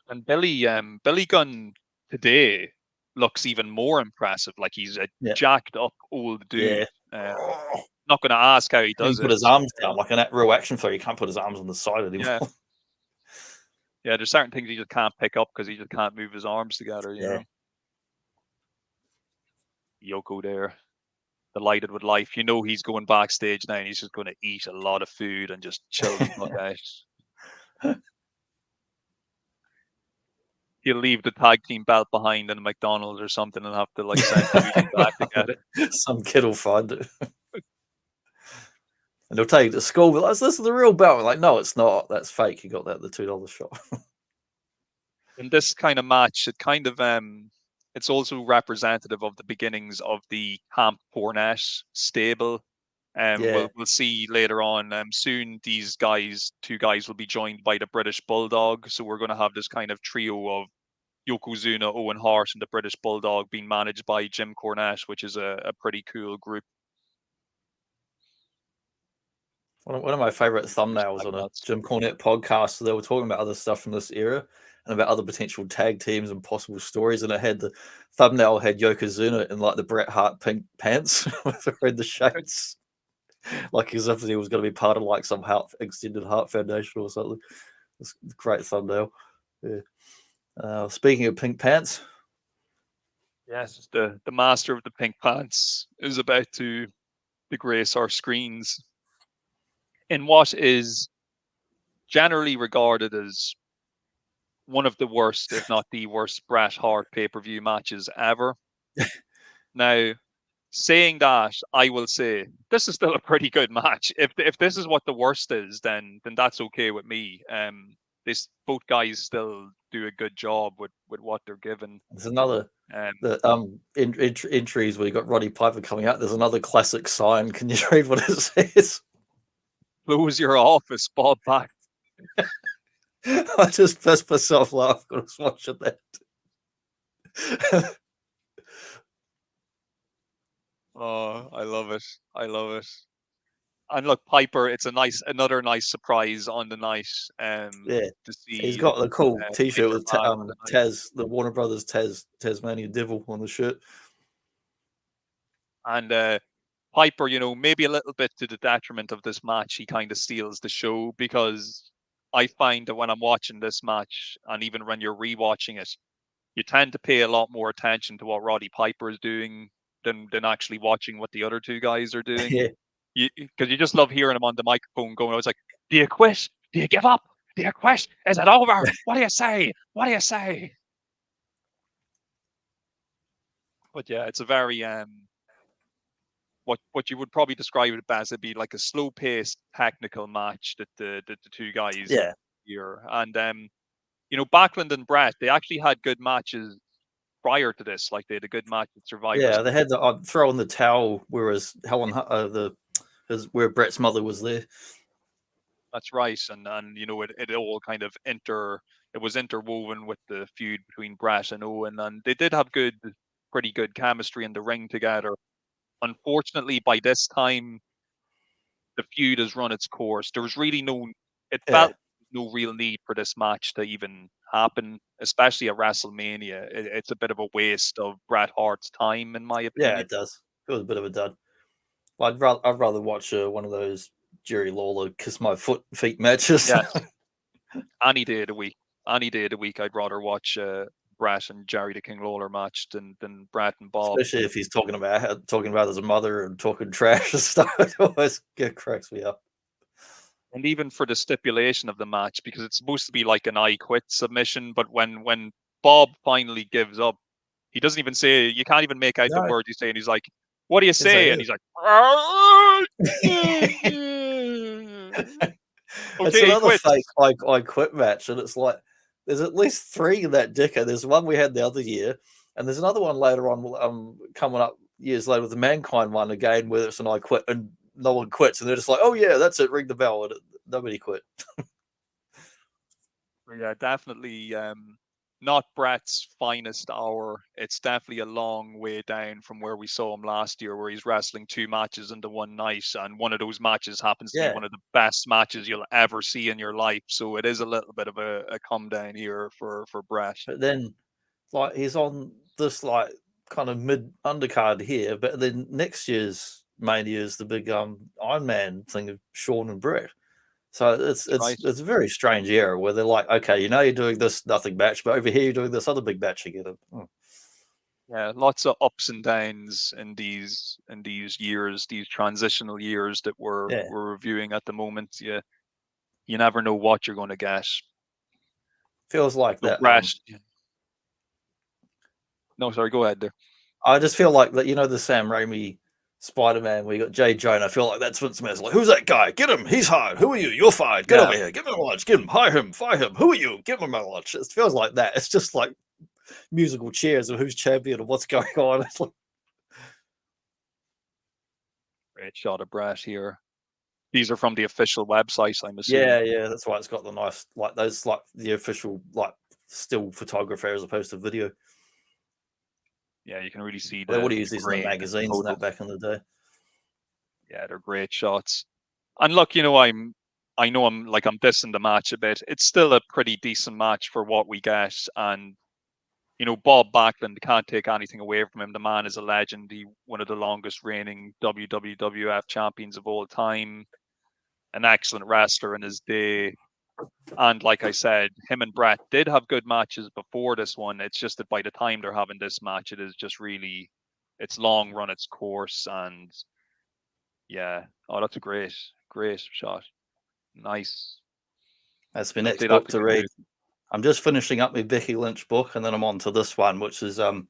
A: And Billy Gunn today looks even more impressive. Like he's a
B: Yeah.
A: jacked up old
B: Yeah.
A: dude. Not going to ask how he
B: He can
A: does
B: put
A: it.
B: his arms down like an real action figure. He can't put his arms on the side anymore.
A: Yeah, yeah. There's certain things he just can't pick up because he just can't move his arms together. You
B: Yeah.
A: know, Yoko there, delighted with life. You know he's going backstage now and he's just going to eat a lot of food and just chill the fuck out. He'll leave the tag team belt behind in a McDonald's or something and have to like send Fuji back to get it.
B: Some kid will find it. And they'll take it to school. But like, this is the real belt. Like, no, it's not. That's fake. You got that at the $2 shop.
A: In this kind of match, it kind of it's also representative of the beginnings of the Camp Cornette stable.
B: Yeah.
A: We'll see later on. Soon these two guys, will be joined by the British Bulldog. So we're going to have this kind of trio of Yokozuna, Owen Hart, and the British Bulldog being managed by Jim Cornette, which is a pretty cool group.
B: One of my favorite thumbnails on a Jim Cornette podcast. So they were talking about other stuff from this era and about other potential tag teams and possible stories. And it had the thumbnail had Yokozuna in like the Bret Hart pink pants with the shades, like as if he was going to be part of like some extended Heart Foundation or something. It's a great thumbnail. Yeah. Speaking of pink pants,
A: yes, the master of the pink pants is about to grace our screens in what is generally regarded as one of the worst, if not the worst, Bret Hart pay-per-view matches ever. Now, saying that, I will say this is still a pretty good match. If this is what the worst is, then that's okay with me. Both guys still do a good job with what they're given.
B: There's another entries where you got Roddy Piper coming out. There's another classic sign. Can you read what it says?
A: Close your office, Bob back.
B: I just pissed myself laughing when I was watching that.
A: Oh, I love it. I love it. And look, Piper, it's another nice surprise on the night.
B: Yeah,
A: to see
B: he's got the cool T-shirt with
A: Taz,
B: the Warner Brothers Tasmanian Devil on the shirt.
A: And Piper, maybe a little bit to the detriment of this match, he kind of steals the show, because I find that when I'm watching this match, and even when you're rewatching it, you tend to pay a lot more attention to what Roddy Piper is doing than actually watching what the other two guys are doing.
B: Yeah.
A: Because you just love hearing him on the microphone going, I was like, do you quit? Do you give up? Do you quit? Is it over? What do you say? What do you say? But yeah, it's a very what you would probably describe it as it'd be like a slow paced technical match that the two guys here. And Backlund and Bret, they actually had good matches prior to this. Like, they had a good match at Survivor.
B: Yeah, they had the throw in the towel, whereas Helen where Bret's mother was there.
A: That's right, and it all kind of it was interwoven with the feud between Bret and Owen, and they did have pretty good chemistry in the ring together. Unfortunately, by this time, the feud has run its course. There was really felt no real need for this match to even happen, especially at WrestleMania. It's a bit of a waste of Bret Hart's time, in my opinion.
B: Yeah, it does. It was a bit of a dud. I'd rather watch one of those Jerry Lawler kiss my feet matches.
A: Yes. Any day of the week. Any day of the week, I'd rather watch Bret and Jerry the King Lawler match than Bret and Bob.
B: Especially if he's talking about his mother and talking trash and stuff. It always cracks me up.
A: And even for the stipulation of the match, because it's supposed to be like an I quit submission, but when Bob finally gives up, he doesn't even say, you can't even make out the words he's saying. He's like, what do you say? And he's like,
B: it's another fake I quit match, and it's like there's at least 3 in that decade. There's one we had the other year, and there's another one later on coming up years later with the Mankind one again, where it's an I quit and no one quits, and they're just like, oh yeah, that's it, ring the bell, and nobody quit.
A: Yeah, definitely not Bret's finest hour. It's definitely a long way down from where we saw him last year, where he's wrestling 2 matches into one night, and one of those matches happens to be one of the best matches you'll ever see in your life. So it is a little bit of a come down here for Bret.
B: But then, like, he's on this like kind of mid undercard here, but then next year's Mania is the big Iron Man thing of SHAWN and Bret. So it's a very strange era where they're like, okay, you're doing this nothing match, but over here you're doing this other big match again.
A: Yeah, lots of ups and downs in these years, these transitional years that we're reviewing at the moment. Yeah, you never know what you're going to get.
B: Feels like
A: so
B: that.
A: No, sorry, go ahead there.
B: I just feel like that, the Sam Raimi Spider-Man, where you got J. Jonah. I feel like that's Vince McMahon's like, who's that guy? Get him. He's hired. Who are you? You're fired. Get over here. Give him a lunch. Get him. Hire him. Fire him. Who are you? Give him a lunch. It feels like that. It's just like musical chairs of who's champion and what's going on. It's like...
A: Great shot of Bret here. These are from the official website, I'm assuming.
B: Yeah. That's why it's got the nice, like those, like the official, like still photographer as opposed to video.
A: Yeah, you can really see
B: they would have used these in the magazines and that back in the day.
A: Yeah, they're great shots. And look, I know I'm dissing the match a bit. It's still a pretty decent match for what we get, and Bob Backlund, can't take anything away from him. The man is a legend. He one of the longest reigning WWF champions of all time, an excellent wrestler in his day. And like I said, him and Brett did have good matches before this one. It's just that by the time they're having this match, it is just really, it's long run its course. And yeah, oh, that's a great shot. Nice.
B: That's my
A: I'd
B: next
A: say
B: book
A: that's a
B: to
A: good
B: read.
A: move.
B: I'm just finishing up my Becky Lynch book, and then I'm on to this one, which is it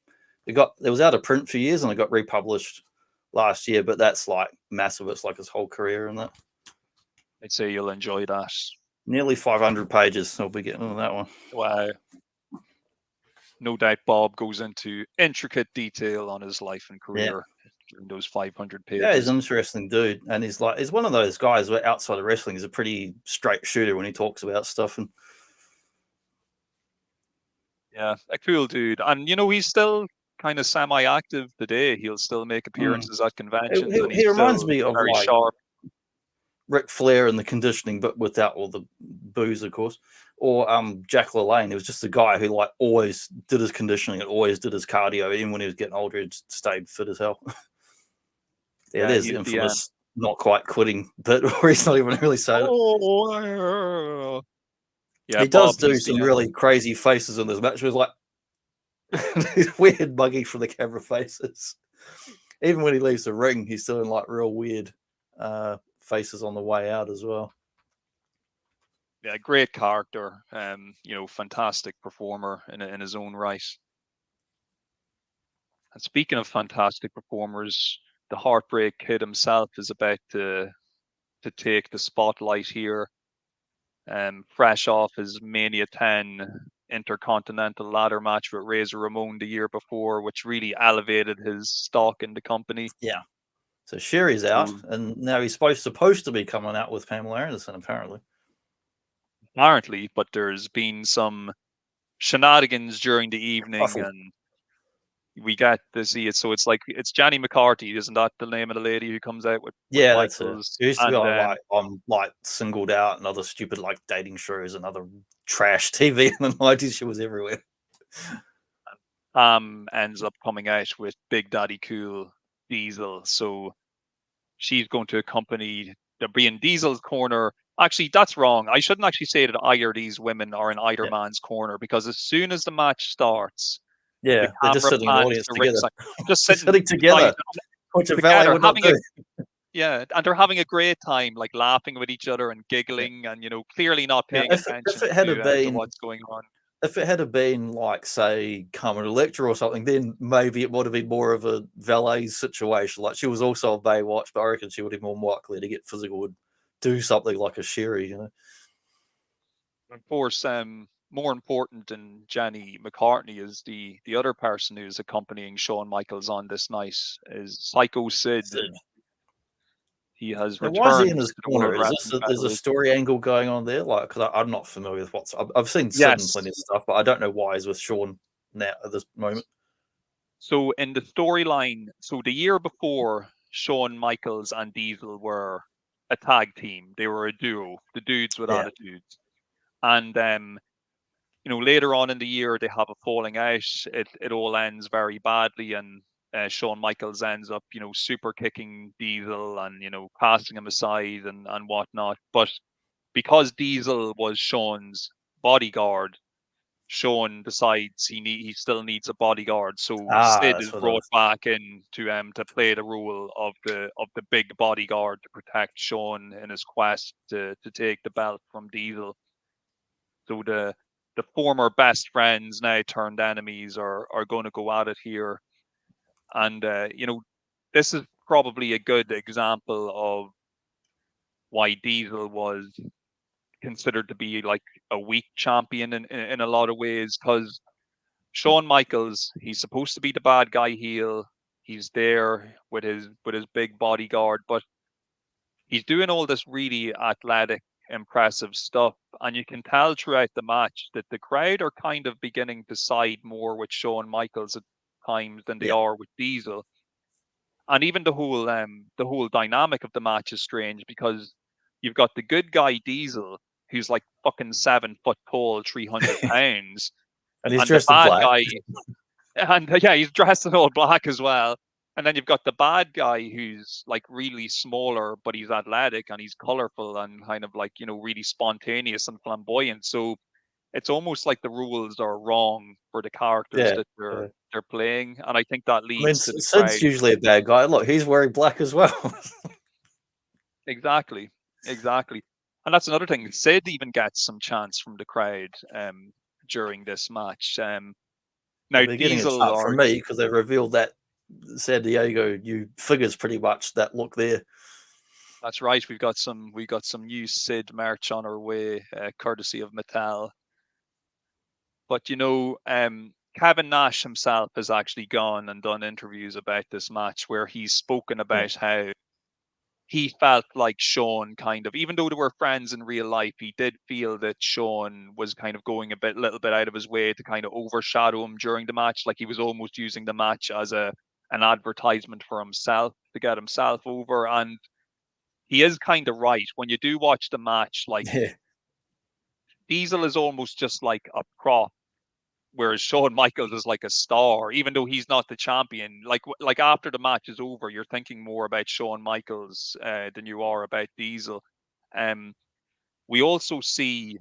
B: was out of print for years, and it got republished last year. But that's like massive. It's like his whole career in that.
A: I'd say you'll enjoy that.
B: Nearly 500 pages. I'll be getting into that one.
A: Wow. No doubt Bob goes into intricate detail on his life and career during those 500 pages.
B: Yeah, he's an interesting dude, and he's one of those guys where outside of wrestling, he's a pretty straight shooter when he talks about stuff. And
A: yeah, a cool dude. And he's still kind of semi-active today. He'll still make appearances at conventions, and
B: he
A: he's
B: reminds
A: still
B: me of
A: very
B: like
A: sharp.
B: Ric Flair and the conditioning, but without all the booze, of course. Or Jack LaLanne. He was just a guy who like always did his conditioning and always did his cardio. Even when he was getting older, he stayed fit as hell. There's the
A: He's
B: infamous not quite quitting bit where he's not even really saying
A: it. Yeah,
B: he
A: Bob,
B: does do some really crazy faces in this match. It was like these weird buggy for the camera faces. Even when he leaves the ring, he's doing like real weird faces on the way out as well.
A: Yeah, great character. Fantastic performer in his own right. And speaking of fantastic performers, the Heartbreak Kid himself is about to take the spotlight here. Fresh off his Mania 10 Intercontinental ladder match with Razor Ramon the year before, which really elevated his stock in the company.
B: Yeah. So Sherry's out, and now he's supposed to be coming out with Pamela Anderson, apparently.
A: Apparently, but there's been some shenanigans during the evening, and we get to see it. So it's Jenny McCarthy, isn't that the name of the lady who comes out with Michaels?
B: It used to be on like Singled Out and other stupid like dating shows and other trash TV in the 90s. She was everywhere.
A: Ends up coming out with Big Daddy Cool Diesel. So she's going to accompany the being Diesel's corner. Actually, that's wrong. I shouldn't actually say that either of these women are in either man's corner, because as soon as the match starts,
B: they're just sitting in the audience together.
A: Just sitting
B: together. Which a valet would not do.
A: Yeah, and they're having a great time, like laughing with each other and giggling, and clearly not paying attention to what's going on.
B: If it had been like, say, Carmen Electra or something, then maybe it would have been more of a valet situation. Like she was also a Baywatch, but I reckon she would be more likely to get physical, would do something like a Sherry,
A: Of course, more important than Jenny McCartney is the other person who's accompanying Shawn Michaels on this night is Psycho Sid. He has returned.
B: Why is he in his corner? Is a story angle going on there? Like, because I'm not familiar with I've seen Sid in plenty of stuff, but I don't know why he's with Shawn now at this moment.
A: So in the storyline, so the year before, Shawn Michaels and Diesel were a tag team. They were a duo, the dudes with attitudes. And later on in the year, they have a falling out. It all ends very badly, and Shawn Michaels ends up, super kicking Diesel and, casting him aside and whatnot. But because Diesel was Shawn's bodyguard, Shawn decides he still needs a bodyguard. So Sid is brought back in to play the role of the big bodyguard to protect Shawn in his quest to take the belt from Diesel. So the former best friends, now turned enemies, are going to go at it here. And this is probably a good example of why Diesel was considered to be like a weak champion in a lot of ways, because Shawn Michaels, he's supposed to be the bad guy heel. He's there with his big bodyguard, but he's doing all this really athletic, impressive stuff. And you can tell throughout the match that the crowd are kind of beginning to side more with Shawn Michaels at times than they are with Diesel. And even the whole dynamic of the match is strange, because you've got the good guy Diesel, who's like fucking 7 foot tall, 300 pounds,
B: And he's
A: and the
B: dressed in
A: bad
B: black.
A: guy, and yeah, he's dressed in all black as well. And then you've got the bad guy who's like really smaller, but he's athletic and he's colorful and kind of like, you know, really spontaneous and flamboyant. So it's almost like the rules are wrong for the characters
B: Yeah,
A: that
B: yeah.
A: they're playing, and I think that
B: I mean,
A: leads to the
B: Sid's
A: crowd.
B: usually a bad guy. Look, he's wearing black as well.
A: Exactly, exactly. And that's another thing. Sid even gets some chance from the crowd during this match.
B: Well,
A: Now
B: they're getting a
A: Diesel
B: chart from
A: or
B: me because they revealed that San Diego you figures pretty much that look there.
A: That's right. We got some new Sid merch on our way, courtesy of Mattel. But you know, Kevin Nash himself has actually gone and done interviews about this match where he's spoken
B: Yeah,
A: about how he felt like Shawn kind of, even though they were friends in real life, he did feel that Shawn was kind of going little bit out of his way to kind of overshadow him during the match. Like he was almost using the match as an advertisement for himself to get himself over. And he is kind of right. When you do watch the match, like
B: yeah,
A: Diesel is almost just like a prop, whereas Shawn Michaels is like a star, even though he's not the champion. Like after the match is over, you're thinking more about Shawn Michaels than you are about Diesel. Um, we also see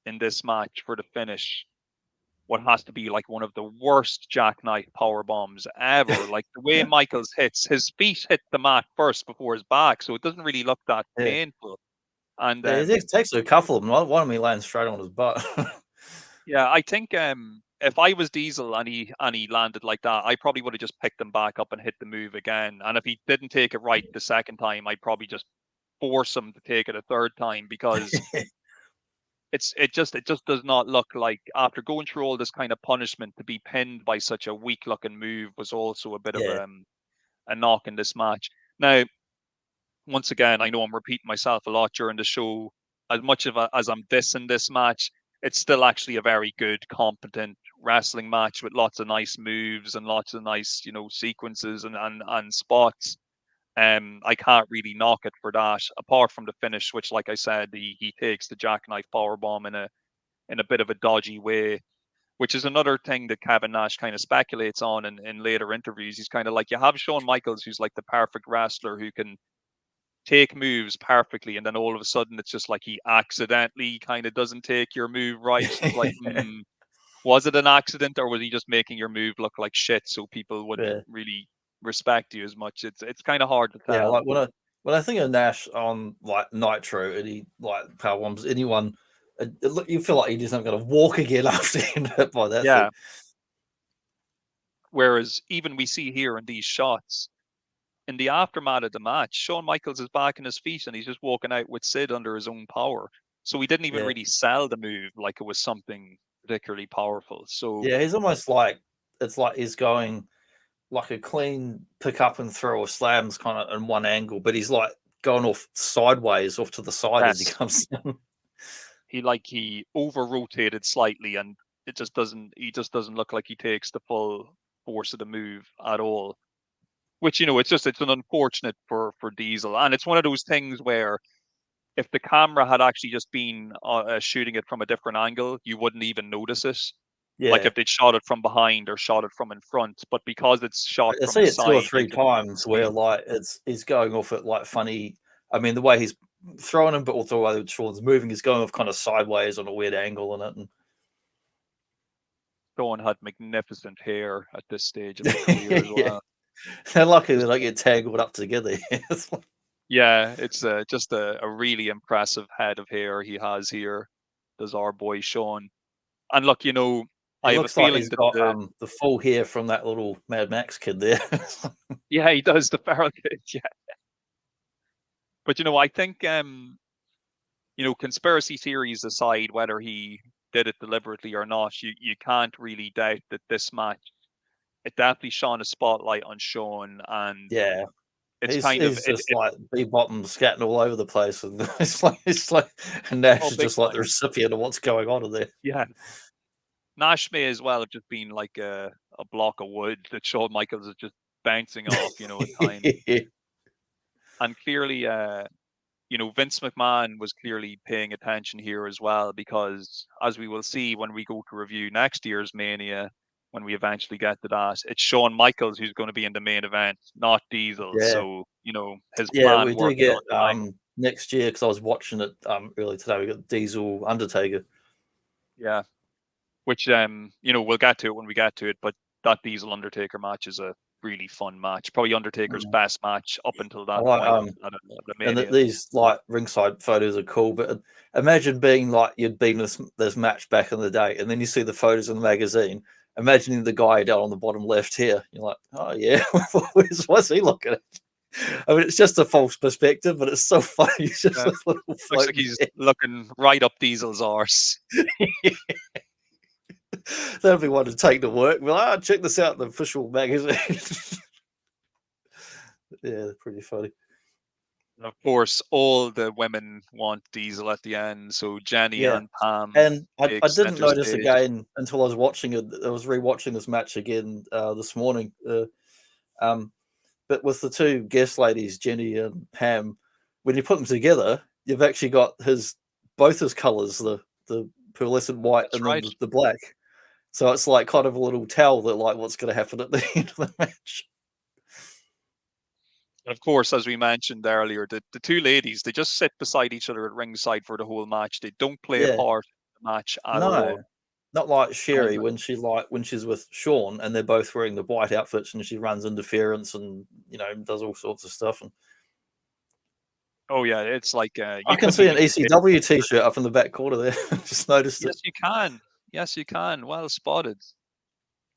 A: in this match for the finish what has to be like one of the worst jackknife power bombs ever. Like the way Michaels hits, his feet hit the mat first before his back, so it doesn't really look that
B: yeah.
A: painful. And
B: Yeah, it takes a couple of them. One of me lands straight on his butt.
A: yeah, I think if I was Diesel and he landed like that, I probably would have just picked him back up and hit the move again. And if he didn't take it right the second time, I'd probably just force him to take it a third time because it just does not look like, after going through all this kind of punishment, to be pinned by such a weak looking move was also a bit of
B: Yeah,
A: a knock in this match. Now, once again, I know I'm repeating myself a lot during the show. As much as I'm dissing this match, it's still actually a very good, competent wrestling match with lots of nice moves and lots of nice, you know, sequences and spots. I can't really knock it for that, apart from the finish, which, like I said, he takes the jackknife powerbomb in a bit of a dodgy way, which is another thing that Kevin Nash kind of speculates on in later interviews. He's kind of like, you have Shawn Michaels, who's like the perfect wrestler who can take moves perfectly, and then all of a sudden it's just like he accidentally kind of doesn't take your move right. It's like, was it an accident, or was he just making your move look like shit so people wouldn't
B: yeah,
A: really respect you as much? It's kind of hard to
B: yeah.
A: tell.
B: Like when I think of Nash on like Nitro, and he like power bombs anyone, you feel like he just not going to walk again after getting hit by that thing.
A: Yeah. Whereas even we see here in these shots, in the aftermath of the match, Shawn Michaels is back on his feet and he's just walking out with Sid under his own power. So he didn't even
B: Yeah,
A: really sell the move like it was something particularly powerful. So
B: yeah. He's almost like it's like he's going like a clean pick up and throw or slams kind of in one angle, but he's like going off sideways off to the side as he
A: yes,
B: comes down.
A: he over rotated slightly, and he just doesn't look like he takes the full force of the move at all. Which, you know, it's an unfortunate for Diesel, and it's one of those things where if the camera had actually just been shooting it from a different angle, you wouldn't even notice it. Like
B: Yeah,
A: if they'd shot it from behind or shot it from in front, but because it's shot
B: I
A: from
B: see
A: the
B: it two or
A: side, you
B: three
A: can
B: times where
A: see.
B: like he's going off at like funny. I mean, the way he's throwing him, but also the way Sean's moving, is going off kind of sideways on a weird angle in it.
A: Sean had magnificent hair at this stage of his career as
B: And yeah,
A: well.
B: they're lucky they
A: Just
B: don't get tangled up together. It's like,
A: yeah, it's just a really impressive head of hair he has here. Does our boy Sean? And look, you know,
B: he
A: I have a
B: looks like
A: feeling
B: he's
A: that
B: got the full hair from that little Mad Max kid there.
A: yeah, he does the feral kid, yeah. But you know, I think you know, conspiracy theories aside, whether he did it deliberately or not, you can't really doubt that this match, it definitely shone a spotlight on Sean, and
B: Yeah,
A: it's kind of
B: he's
A: it,
B: just
A: it
B: like bebop scatting all over the place, and it's like, and Nash
A: oh,
B: is
A: big
B: just like the
A: time.
B: recipient of what's going on in there.
A: Yeah. Nash may as well have just been like a block of wood that Shawn Michaels is just bouncing off, you know, at times. And clearly Vince McMahon was clearly paying attention here as well, because as we will see when we go to review next year's Mania, when we eventually get to that, it's Shawn Michaels who's going to be in the main event, not Diesel.
B: Yeah.
A: So, his
B: Yeah,
A: plan
B: we do
A: worked
B: get
A: on time.
B: next year, because I was watching it earlier today. We got Diesel Undertaker.
A: Yeah. Which, we'll get to it when we get to it, but that Diesel Undertaker match is a really fun match. Probably Undertaker's best match up until
B: I
A: that
B: like
A: point at the
B: and
A: Mania.
B: these like ringside photos are cool, but imagine being like you'd been this match back in the day, and then you see the photos in the magazine. Imagining the guy down on the bottom left here, you're like, oh yeah, what's he looking at? I mean, it's just a false perspective, but it's so funny. It's just
A: Yeah.
B: this little
A: Looks like he's
B: head.
A: looking right up Diesel's arse.
B: That'd be one to take to work. Well, check this out in the official magazine. Yeah, they're pretty funny.
A: And of course, all the women want Diesel at the end. So Jenny
B: Yeah,
A: and Pam
B: and
A: take
B: I didn't
A: center
B: notice
A: stage.
B: again until I was watching it. I was rewatching this match again this morning. But with the two guest ladies, Jenny and Pam, when you put them together, you've actually got both his colors, the pearlescent white
A: That's
B: and then
A: right.
B: the black. So it's like kind of a little tell that like what's going to happen at the end of the match.
A: And of course, as we mentioned earlier, the two ladies, they just sit beside each other at ringside for the whole match. They don't play a
B: Yeah,
A: part in the match at all.
B: no, not like Sherry
A: And
B: when she's with Sean and they're both wearing the white outfits and she runs interference and does all sorts of stuff. And
A: oh yeah, it's like
B: I
A: you
B: can
A: couldn't
B: see an
A: even commit.
B: ECW t-shirt up in the back corner there. Just noticed it.
A: Yes, you can. Yes, you can. Well spotted.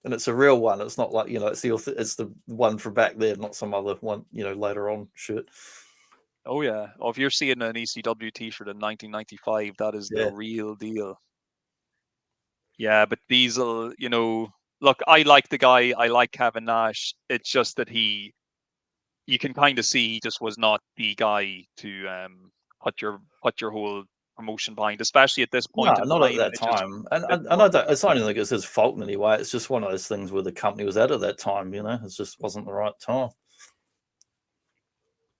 B: And it's a real one. It's not like it's the one from back there, not some other one later on shirt.
A: Oh yeah. Oh, if you're seeing an ECW t-shirt in 1995, that is the
B: Yeah,
A: real deal. Yeah, but Diesel, look, I like the guy. I like Kevin Nash. It's just that you can kind of see he just was not the guy to put your whole promotion behind, especially at this
B: no,
A: point in
B: not at
A: time.
B: that
A: It just
B: time. And
A: didn't
B: I
A: work.
B: don't, it's not even like it's his fault in any way. It's just one of those things where the company was at that time. It just wasn't the right time.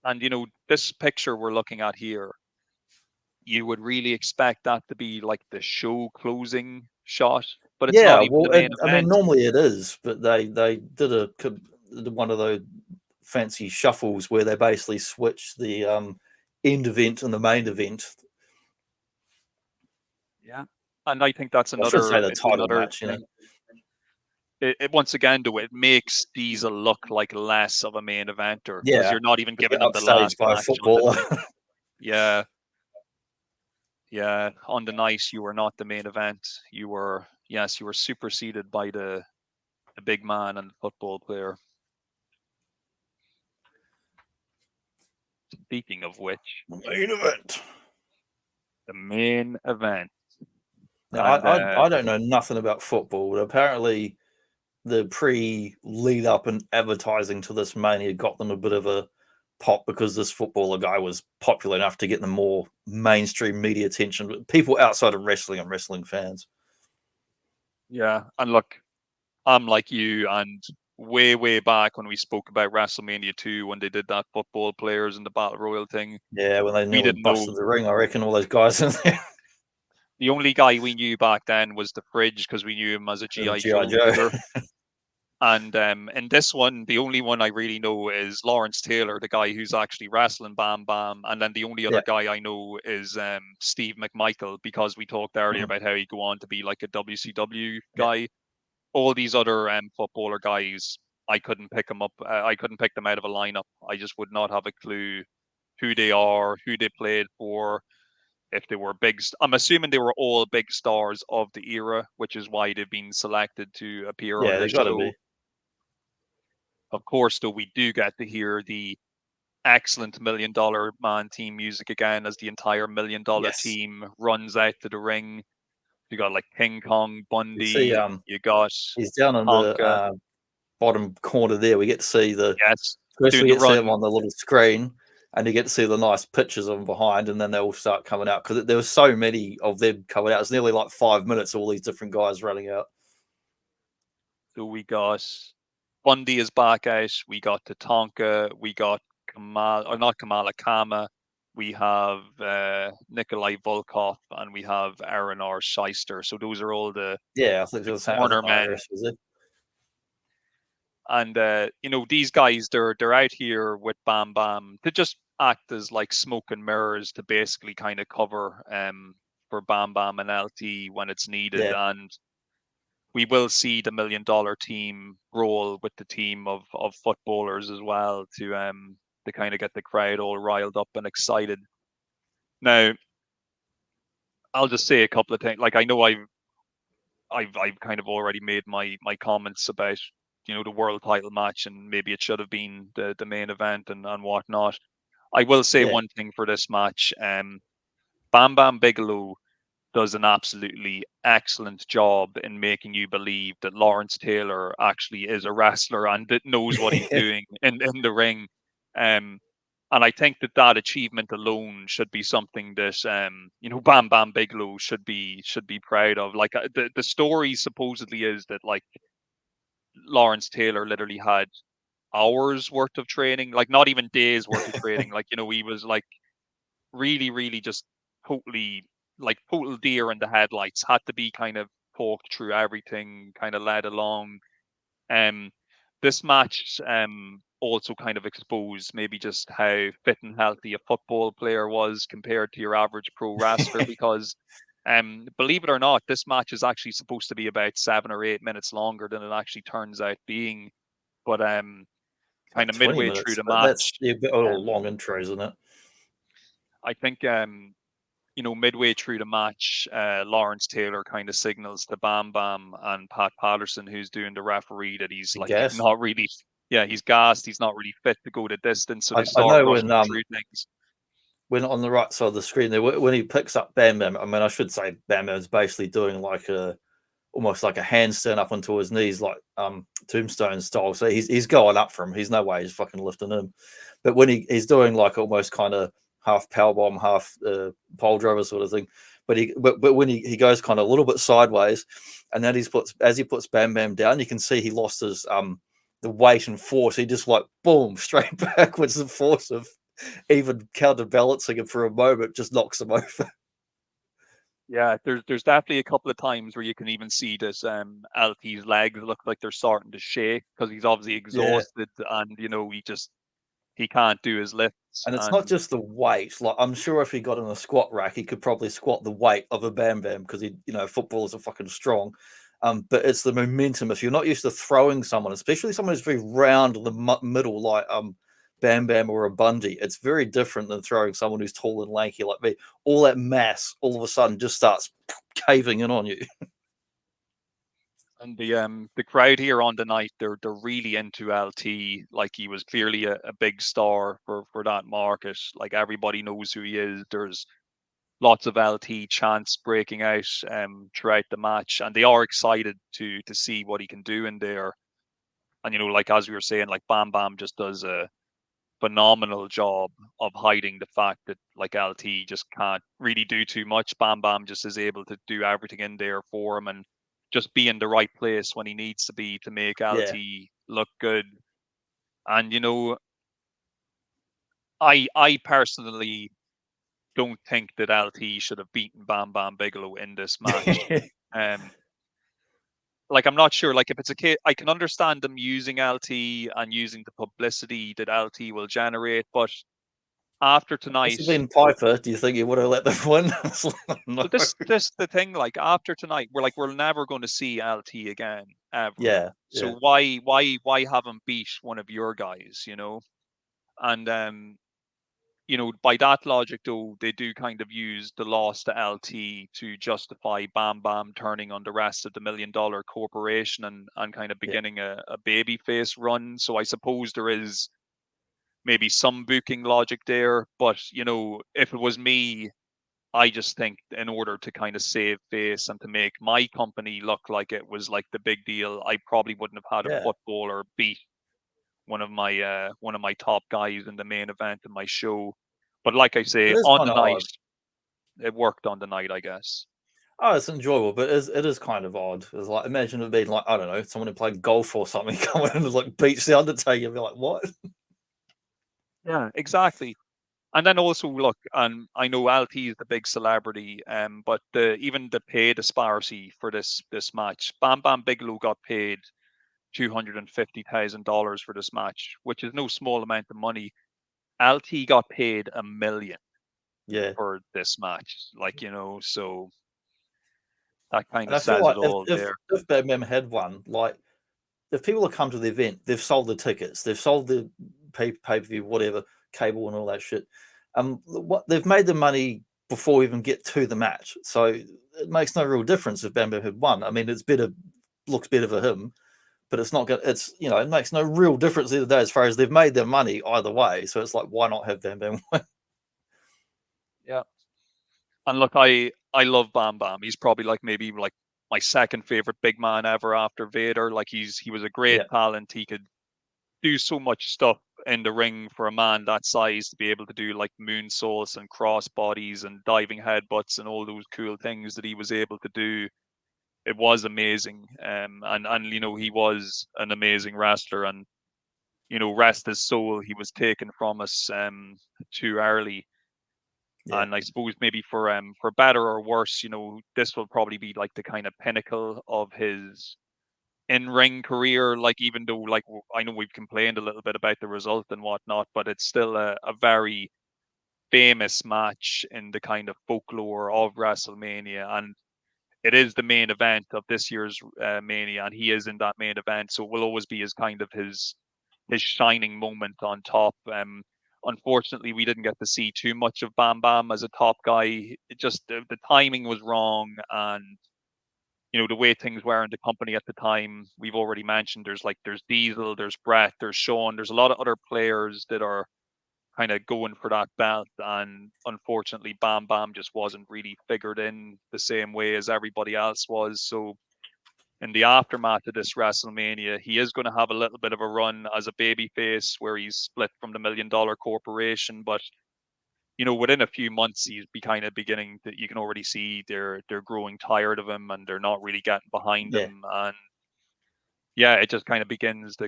A: And this picture we're looking at here, you would really expect that to be like the show closing shot, but it's not
B: Yeah,
A: even the
B: well,
A: main
B: I mean,
A: event.
B: normally it is, but they did one of those fancy shuffles where they basically switch the end event and the main event.
A: Yeah, and I think that's
B: I should say
A: another.
B: the
A: It's
B: title
A: another
B: match.
A: thing. It once again, though, it makes Diesel look like less of a main eventer because
B: Yeah,
A: you're not even
B: to get
A: giving him the
B: upstaged
A: last
B: by a
A: match on the
B: footballer.
A: night. Yeah, yeah. On the night, you were not the main event. You were, yes, you were superseded by the big man and the football player. Speaking of which,
B: Main event.
A: the main event.
B: Now,
A: And
B: I don't know nothing about football, but apparently the lead up and advertising to this Mania got them a bit of a pop because this footballer guy was popular enough to get them more mainstream media attention. People outside of wrestling and wrestling fans.
A: yeah, and look, I'm like you, and way back when we spoke about WrestleMania 2, when they did that football players and the Battle Royal thing,
B: Yeah, when they
A: we
B: nearly
A: didn't know.
B: busted the ring, I reckon all those guys in there.
A: The only guy we knew back then was the Fridge because we knew him as a GI
B: G.I.
A: Joe
B: Joe.
A: leader. And in this one, the only one I really know is Lawrence Taylor, the guy who's actually wrestling Bam Bam. And then the only other
B: Yeah.
A: guy I know is Steve McMichael, because we talked earlier about how he'd go on to be like a WCW guy.
B: Yeah.
A: All these other footballer guys, I couldn't pick them up. I couldn't pick them out of a lineup. I just would not have a clue who they are, who they played for, if they were big. I'm assuming they were all big stars of the era, which is why they've been selected to appear on
B: Yeah,
A: the
B: they got to
A: show.
B: be.
A: Of course, though, we do get to hear the excellent $1 Million Man team music again as the entire $1 Million
B: Yes.
A: team runs out to the ring. You got like King Kong
B: You see,
A: Bundy. You got
B: he's down in
A: Tonka.
B: the bottom corner there. We get to see
A: Yes,
B: first
A: doing
B: we
A: the
B: get to see him
A: run.
B: on the little screen, and you get to see the nice pictures of him behind, and then they all start coming out because there were so many of them coming out. It's nearly like 5 minutes. All these different guys running out.
A: So we got Bundy is back out. We got Tatanka. We got Kamal, or not Kamala, Kama. we have Nikolai Volkov, and we have Aaron R. Shyster. So those are all the
B: I think it was
A: corner men.
B: Iris, was it?
A: And these guys, they're out here with Bam Bam to just act as like smoke and mirrors to basically kind of cover for Bam Bam and LT when it's needed.
B: Yeah.
A: And we will see the $1 million team roll with the team of footballers as well to kind of get the crowd all riled up and excited. Now, I'll just say a couple of things. Like, I know I've kind of already made my comments about the world title match, and maybe it should have been the main event and whatnot. I will say one thing for this match. Bam Bam Bigelow does an absolutely excellent job in making you believe that Lawrence Taylor actually is a wrestler and that knows what he's doing in the ring. And I think that achievement alone should be something that Bam Bam Bigelow should be proud of. Like, the story supposedly is that, like, Lawrence Taylor literally had hours worth of training, like not even days worth of training. Like, he was like really, really just totally like total deer in the headlights, had to be kind of talked through everything, kind of led along. This match also kind of exposed maybe just how fit and healthy a football player was compared to your average pro wrestler, because believe it or not, this match is actually supposed to be about 7 or 8 minutes longer than it actually turns out being. But kind of
B: 20
A: midway through
B: minutes.
A: the
B: That's
A: match,
B: a bit of a long intro, isn't it?
A: I think midway through the match, Lawrence Taylor kind of signals to Bam Bam and Pat Patterson, who's doing the referee, that he's like not really, he's gassed. He's not really fit to go the distance. So they
B: I
A: start
B: know
A: rushing through things.
B: When on the right side of the screen there, when he picks up Bam Bam, I mean, I should say Bam Bam is basically doing like almost like a handstand up onto his knees, like Tombstone style. So he's going up for him. He's no way he's fucking lifting him. But when he's doing like almost kind of half powerbomb, half pole driver sort of thing. But when he goes kind of a little bit sideways, and then as he puts Bam Bam down, you can see he lost his the weight and force. He just like boom straight backwards. The force of even counterbalancing him for a moment just knocks him over.
A: Yeah, there's definitely a couple of times where you can even see this LT's legs look like they're starting to shake because he's obviously exhausted, and he can't do his lifts.
B: And it's not just the weight. Like, I'm sure if he got in a squat rack, he could probably squat the weight of a Bam Bam, because footballers are fucking strong. But it's the momentum. If you're not used to throwing someone, especially someone who's very round in the middle, like Bam Bam or a Bundy, it's very different than throwing someone who's tall and lanky like me. All that mass all of a sudden just starts caving in on you.
A: And the crowd here on the night, they're really into LT. Like, he was clearly a big star for that market. Like, everybody knows who he is. There's lots of LT chants breaking out throughout the match, and they are excited to see what he can do in there. And like, as we were saying, like, Bam Bam just does a phenomenal job of hiding the fact that, like, LT just can't really do too much. Bam Bam just is able to do everything in there for him and just be in the right place when he needs to be to make LT look good. And I personally don't think that LT should have beaten Bam Bam Bigelow in this match. Like, I'm not sure. Like, if it's a kid, I can understand them using LT and using the publicity that LT will generate, but after tonight,
B: This has been Piper. Do you think you would have let them win? No.
A: so this the thing. Like, after tonight, we're never going to see LT again, ever.
B: Yeah.
A: So why have him beat one of your guys? And by that logic, though, they do kind of use the loss to LT to justify Bam Bam turning on the rest of the $1 million corporation and kind of beginning a baby face run. So I suppose there is maybe some booking logic there. But if it was me, I just think in order to kind of save face and to make my company look like it was like the big deal, I probably wouldn't have had a footballer beat one of my top guys in the main event in my show. But like I say, on the night, it worked on the night, I guess.
B: Oh, it's enjoyable, but it is kind of odd. It's like, imagine it being like, I don't know, someone who played golf or something coming in and like beats the Undertaker. You'd be like, what?
A: Yeah, exactly. And then also look, and I know LT is the big celebrity, but even the pay disparity for this match, Bam Bam Bigelow got paid $250,000 for this match, which is no small amount of money. LT got paid $1 million
B: Yeah.
A: for this match, like, so that kind
B: And
A: of
B: I feel
A: says
B: like
A: it all there.
B: if Bam Bam had won, like if people have come to the event, they've sold the tickets, they've sold the pay per view, whatever, cable and all that shit. What they've made the money before we even get to the match, so it makes no real difference if Bam Bam had won. I mean, it's better, looks better for him, but it's not gonna. It's it makes no real difference either day as far as they've made their money either way. So it's like, why not have Bam Bam win?
A: Yeah. And look, I love Bam Bam. He's probably maybe my second favorite big man ever after Vader. Like he was a great
B: Yeah,
A: talent. He could do so much stuff in the ring for a man that size to be able to do like moonsaults and cross bodies and diving headbutts and all those cool things that he was able to do. It was amazing. And he was an amazing wrestler, and rest his soul, he was taken from us too early.
B: yeah,
A: And I suppose maybe for better or worse, this will probably be like the kind of pinnacle of his in-ring career. Like, even though I know we've complained a little bit about the result and whatnot, but it's still a very famous match in the kind of folklore of WrestleMania, and it is the main event of this year's Mania, and he is in that main event, so it will always be his shining moment on top. Unfortunately, we didn't get to see too much of Bam Bam as a top guy. It just the timing was wrong, and the way things were in the company at the time. We've already mentioned there's Diesel, there's Brett, there's Shawn, there's a lot of other players that are kind of going for that belt, and unfortunately, Bam Bam just wasn't really figured in the same way as everybody else was. So in the aftermath of this WrestleMania, he is going to have a little bit of a run as a babyface where he's split from the $1 million corporation. But within a few months, he's be kind of beginning that you can already see they're growing tired of him and they're not really getting behind
B: yeah.
A: him. And yeah, it just kind of begins the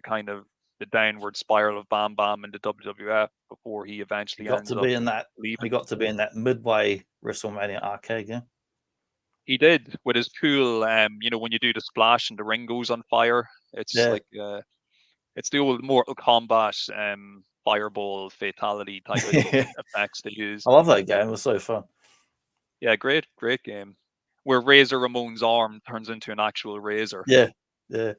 A: downward spiral of Bam Bam in the WWF before he
B: He
A: eventually
B: got
A: ends
B: to
A: up
B: be in that. He
A: leaving.
B: got to be in that midway WrestleMania arcade game.
A: He did with his cool, when you do the splash and the ring goes on fire. It's
B: Yeah.
A: like it's the old Mortal Kombat fireball fatality type of
B: I
A: effects they use.
B: love that game. It was so fun.
A: Yeah, great game. Where Razor Ramon's arm turns into an actual razor.
B: Yeah, yeah.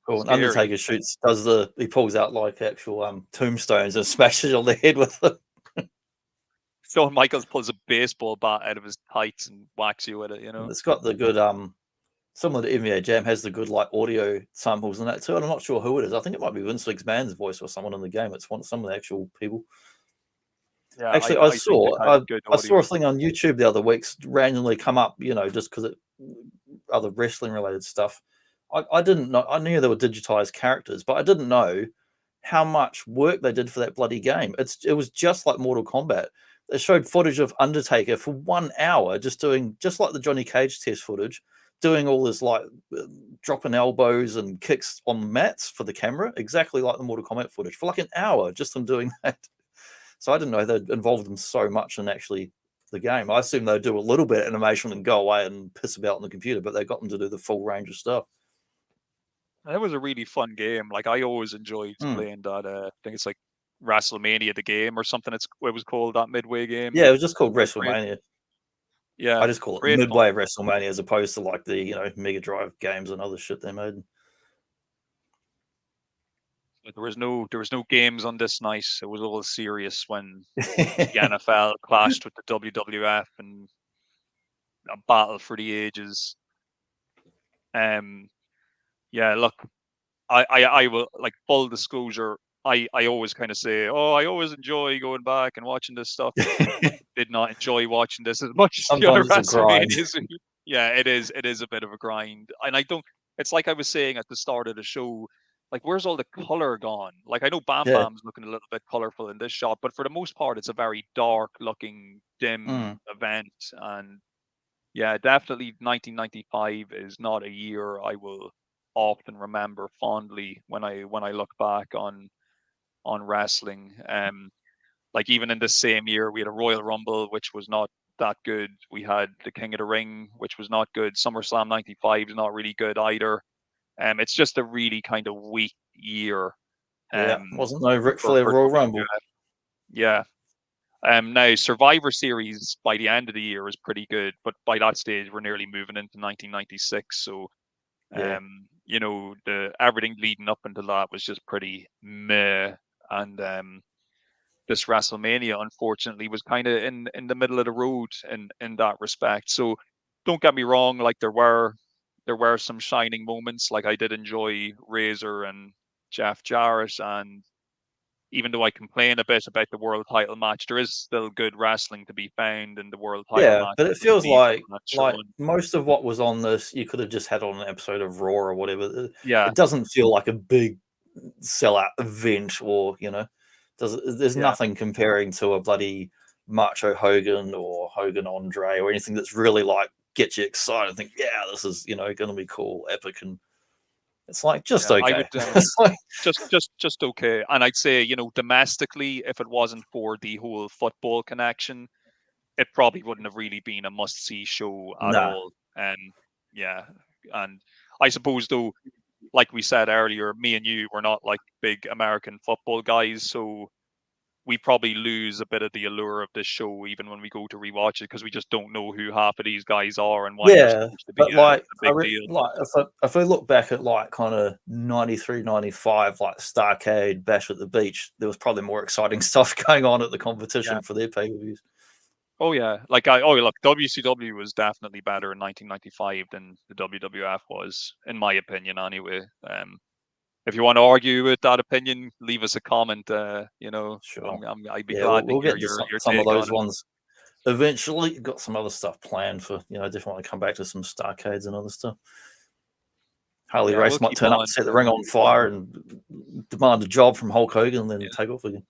B: Cool. And
A: Scary.
B: Undertaker he pulls out like actual tombstones and smashes on the head with them.
A: Shawn Michaels pulls a baseball bat out of his tights and whacks you with it.
B: And it's got the good some of the NBA Jam has the good like audio samples and that too. And I'm not sure who it is. I think it might be Vince McMahon's voice or someone in the game. It's some of the actual people.
A: Yeah,
B: Actually,
A: I think it has good
B: I saw a
A: audio.
B: thing on YouTube the other week randomly come up, just because it other wrestling related stuff. I didn't know. I knew there were digitized characters, but I didn't know how much work they did for that bloody game. It was just like Mortal Kombat. They showed footage of Undertaker for 1 hour, just like the Johnny Cage test footage, doing all this like dropping elbows and kicks on mats for the camera, exactly like the Mortal Kombat footage for like an hour, just them doing that. So I didn't know they'd involved them so much in actually the game. I assumed they'd do a little bit of animation and go away and piss about on the computer, but they got them to do the full range of stuff.
A: It was a really fun game. Like, I always enjoyed
B: Mm.
A: playing that. I think it's like WrestleMania the game or something. It was called that midway game.
B: Yeah, it was just called
A: Great.
B: WrestleMania.
A: Yeah,
B: I just call it
A: great
B: Midway
A: fun.
B: WrestleMania as opposed to like the Mega Drive games and other shit they made.
A: But there was no games on this night. It was all serious when the NFL clashed with the WWF and a battle for the ages. Um, yeah, look, I will, like, full disclosure. I always kind of say, oh, I always enjoy going back and watching this stuff. Did not enjoy watching this as much as the other
B: Sometimes it's a grind.
A: WrestleManias. Yeah, it is. It is a bit of a grind, and I don't. It's like I was saying at the start of the show. Like, where's all the color gone? Like, I know Bam
B: Yeah.
A: Bam's looking a little bit colorful in this shot, but for the most part, it's a very dark-looking, dim
B: Mm.
A: event. And yeah, definitely, 1995 is not a year I will often remember fondly when I look back on wrestling. like even in the same year, we had a Royal Rumble, which was not that good. We had the King of the Ring, which was not good. SummerSlam '95 is not really good either. It's just a really kind of weak year.
B: Yeah, wasn't no Ric
A: for
B: Flair Royal Rumble.
A: WWF. Yeah. Now Survivor Series by the end of the year was pretty good, but by that stage we're nearly moving into 1996. So,
B: Yeah.
A: you know, everything leading up until that was just pretty meh, and this WrestleMania unfortunately was kind of in the middle of the road in that respect. So, don't get me wrong, like there were some shining moments. Like I did enjoy Razor and Jeff Jarrett, and even though I complain a bit about the world title match, there is still good wrestling to be found in the world title
B: Yeah,
A: match.
B: but it feels like
A: SHAWN.
B: most of what was on this, you could have just had on an episode of Raw or whatever.
A: Yeah,
B: It doesn't feel like a big sellout event, or there's
A: yeah,
B: nothing comparing to a bloody Macho Hogan or Hogan Andre or anything that's really like get you excited and think, yeah, this is going to be cool, epic, and it's like just
A: yeah. I
B: okay.
A: would
B: It's like,
A: just okay. And I'd say, you know, domestically, if it wasn't for the whole football connection, it probably wouldn't have really been a must-see show at
B: nah,
A: all. And yeah, and I suppose though, like we said earlier, me and you were not like big American football guys, so we probably lose a bit of the allure of this show even when we go to rewatch it, because we just don't know who half of these guys are and why they're
B: yeah,
A: supposed to be
B: but
A: a
B: like
A: big deal.
B: like if I look back at like kind of 93, 95, like Starcade, Bash at the Beach, there was probably more exciting stuff going on at the
A: Yeah.
B: competition for their pay-per-views.
A: Oh yeah. Look, WCW was definitely better in 1995 than the WWF was, in my opinion anyway. If you want to argue with that opinion, leave us a comment. You know,
B: Sure.
A: I'd be
B: Yeah,
A: glad to
B: we'll
A: hear
B: get to
A: your
B: some of
A: take
B: those
A: on it.
B: ones eventually. Got some other stuff planned for, definitely want to come back to some Starcades and other stuff. Harley
A: Yeah,
B: Race
A: we'll
B: might
A: keep
B: turn up,
A: on.
B: set the ring on fire, and demand a job from Hulk Hogan, and then
A: Yeah,
B: take off again.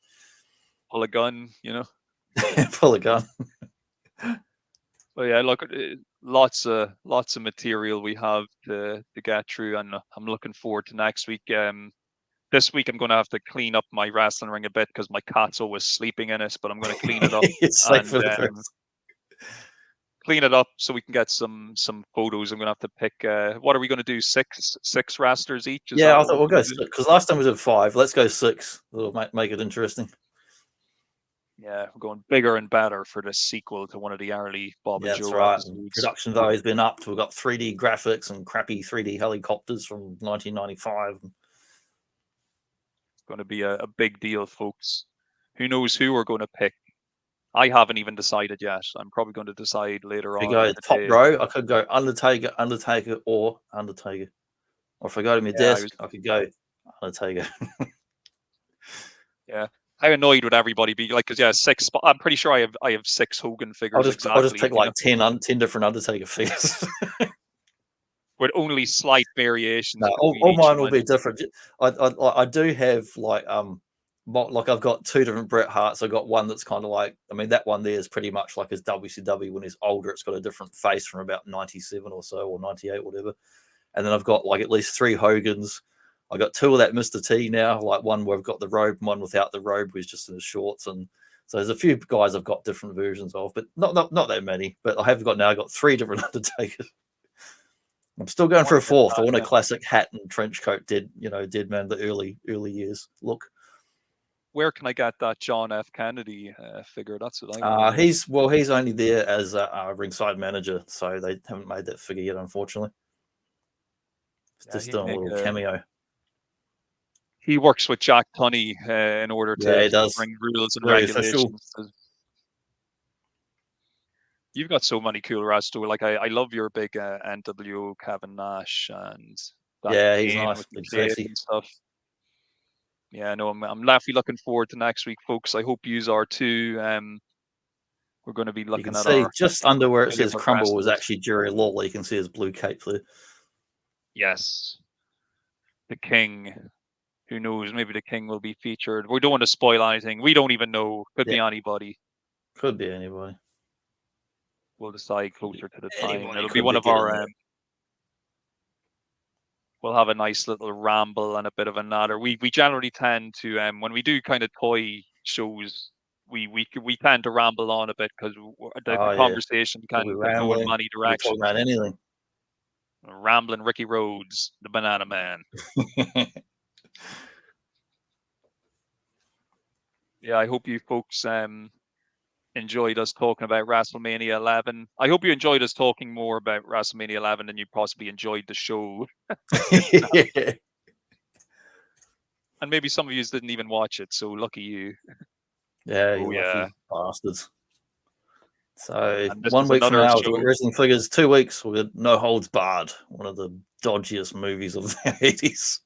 A: pull a gun, you know.
B: Pull a gun.
A: But yeah, look, lots of material we have to get through, and I'm looking forward to next week. This week I'm going to have to clean up my wrestling ring a bit because my cat's always sleeping in it. But I'm going to clean it up
B: It's safe
A: and
B: for the best.
A: clean it up so we can get some photos. I'm going to have to pick. What are we going to do? Six wrestlers each? Is
B: Yeah,
A: that
B: I
A: what
B: thought
A: we're
B: we'll
A: going
B: go
A: to do?
B: because last time we did 5. Let's go 6. It'll make it interesting.
A: Yeah, we're going bigger and better for this sequel to one of the early Bob
B: Yeah,
A: and
B: that's
A: Joe
B: right. And
A: episodes.
B: production value's been upped. We've got 3D graphics and crappy 3D helicopters from 1995.
A: It's going to be a big deal, folks. Who knows who we're going to pick? I haven't even decided yet. I'm probably going to decide later
B: If we
A: on in
B: go
A: the
B: top
A: day.
B: row, I could go Undertaker, Undertaker, or Undertaker. Or if I go to my
A: Yeah,
B: desk, I could go Undertaker.
A: yeah. How annoyed would everybody be? Like, because yeah, six. I'm pretty sure I have 6 Hogan
B: I'll
A: figures
B: just
A: exactly.
B: pick like 10 different Undertaker figures.
A: With only slight variations
B: No,
A: between
B: all
A: each
B: mine will
A: one.
B: be different. I do have like I've got 2 different Bret Harts. I've got one that's kind of like, I mean, that one there is pretty much like his WCW when he's older. It's got a different face from about 97 or so, or 98, whatever. And then I've got like at least 3 Hogans. I got 2 of that Mr. T now, like one where I've got the robe and one without the robe, who's just in his shorts. And so there's a few guys I've got different versions of, but not that many. But I have got 3 different Undertakers. I'm still going for a 4th. I want a classic hat and trench coat, dead man, the early years look.
A: Where can I get that John F. Kennedy figure? That's what I want.
B: He's only there as a ringside manager, so they haven't made that figure yet, unfortunately. It's just doing a little cameo.
A: He works with Jack Tunney in order to
B: he does.
A: bring rules and
B: Very
A: regulations. You've got so many cool wrestlers. Like I love your big NWO Kevin Nash and that
B: he's
A: cane
B: nice,
A: with the
B: big
A: plate
B: sexy
A: and stuff. Yeah, no, I'm definitely looking forward to next week, folks. I hope yous are too. We're going to be
B: You
A: looking
B: can
A: at
B: see
A: our
B: just under where it says
A: favorite
B: Crumble was
A: wrestlers.
B: actually Jerry Lawler. You can see his blue cape there.
A: Yes, the King. Who knows? Maybe the King will be featured. We don't want to spoil anything. We don't even know. Could be anybody.
B: Could be anybody.
A: We'll decide closer to the time.
B: Anybody
A: It'll be
B: could
A: one
B: be
A: of
B: getting
A: our.
B: there.
A: We'll have a nice little ramble and a bit of a natter. We generally tend to when we do kind of toy shows, we tend to ramble on a bit because the
B: Oh, yeah.
A: conversation can
B: We're
A: go in
B: rambling.
A: many
B: We're talking
A: directions.
B: about anything.
A: Rambling Ricky Rhodes, the Banana Man. Yeah, I hope you folks enjoyed us talking about WrestleMania 11. I hope you enjoyed us talking more about WrestleMania 11 than you possibly enjoyed the show.
B: Yeah.
A: And maybe some of you didn't even watch it, so lucky you.
B: Yeah,
A: Oh
B: you
A: yeah.
B: lucky bastards. So
A: And this
B: 1
A: is
B: week from
A: another
B: now,
A: show.
B: we've got Wrestling Figures. 2 weeks, we've got No Holds Barred, one of the dodgiest movies of the 80s.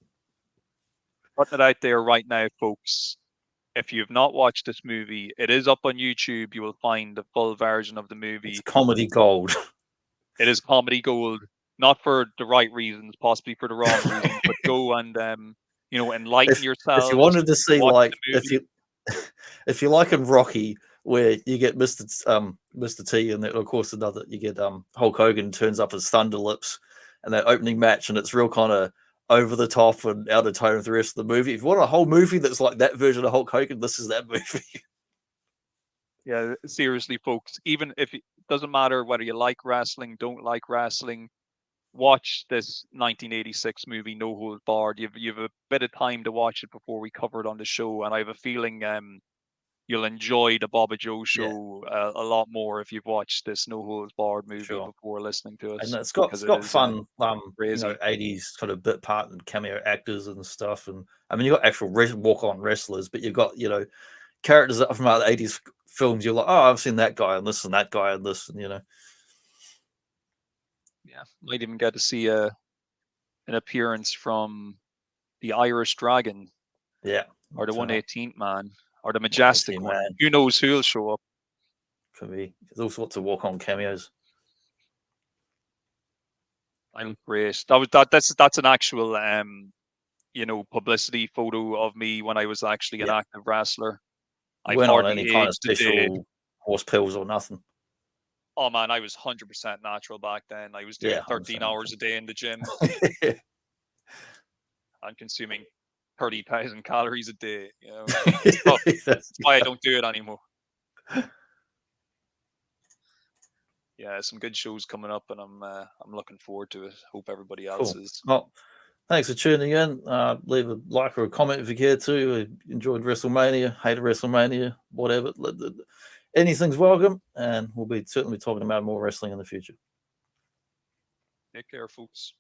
A: Putting it out there right now, folks. If you've not watched this movie, it is up on YouTube. You will find the full version of the movie.
B: It's comedy gold.
A: It is comedy gold, not for the right reasons, possibly for the wrong reasons, but go and enlighten
B: If you
A: yourselves.
B: wanted to see,
A: Watch
B: like,
A: the movie.
B: if you like in Rocky, where you get Mr. T, and then of course another you get Hulk Hogan turns up as Thunder Lips, and that opening match, and it's real kind of over the top and out of tone with the rest of the movie. If you want a whole movie that's like that version of Hulk Hogan, this is that movie.
A: Yeah, seriously, folks. Even if it doesn't matter whether you like wrestling, don't like wrestling, watch this 1986 movie, No Holds Barred. You've a bit of time to watch it before we cover it on the show, and I have a feeling you'll enjoy the Boba Joe show a lot more if you've watched this No Holds Barred movie
B: Sure.
A: before listening to us.
B: And it's
A: because
B: got
A: it is
B: fun,
A: crazy.
B: 80s kind of bit part and cameo actors and stuff. And I mean, you've got actual walk-on wrestlers, but you've got, characters from other 80s films. You're like, oh, I've seen that guy and this and that guy and this, and
A: Yeah, might even get to see an appearance from the Irish Dragon.
B: Yeah.
A: Or the 118th Man. Or the
B: 118
A: Majestic One.
B: Man.
A: Who knows who'll show up?
B: Could be. There's all sorts of walk-on cameos.
A: I look great. That's an actual publicity photo of me when I was actually an active wrestler.
B: You
A: I've
B: weren't on
A: hardly
B: any kind of
A: aged a day.
B: special horse pills or nothing.
A: Oh man, I was 100% natural back then. I was doing 13 hours a day in the gym and consuming 30,000 calories a day. That's why I don't do it anymore. Yeah, some good shows coming up, and I'm looking forward to it. Hope everybody else is.
B: Well, thanks for tuning in. Leave a like or a comment if you care to. Enjoyed WrestleMania, hated WrestleMania, whatever. Anything's welcome, and we'll be certainly talking about more wrestling in the future.
A: Take care, folks.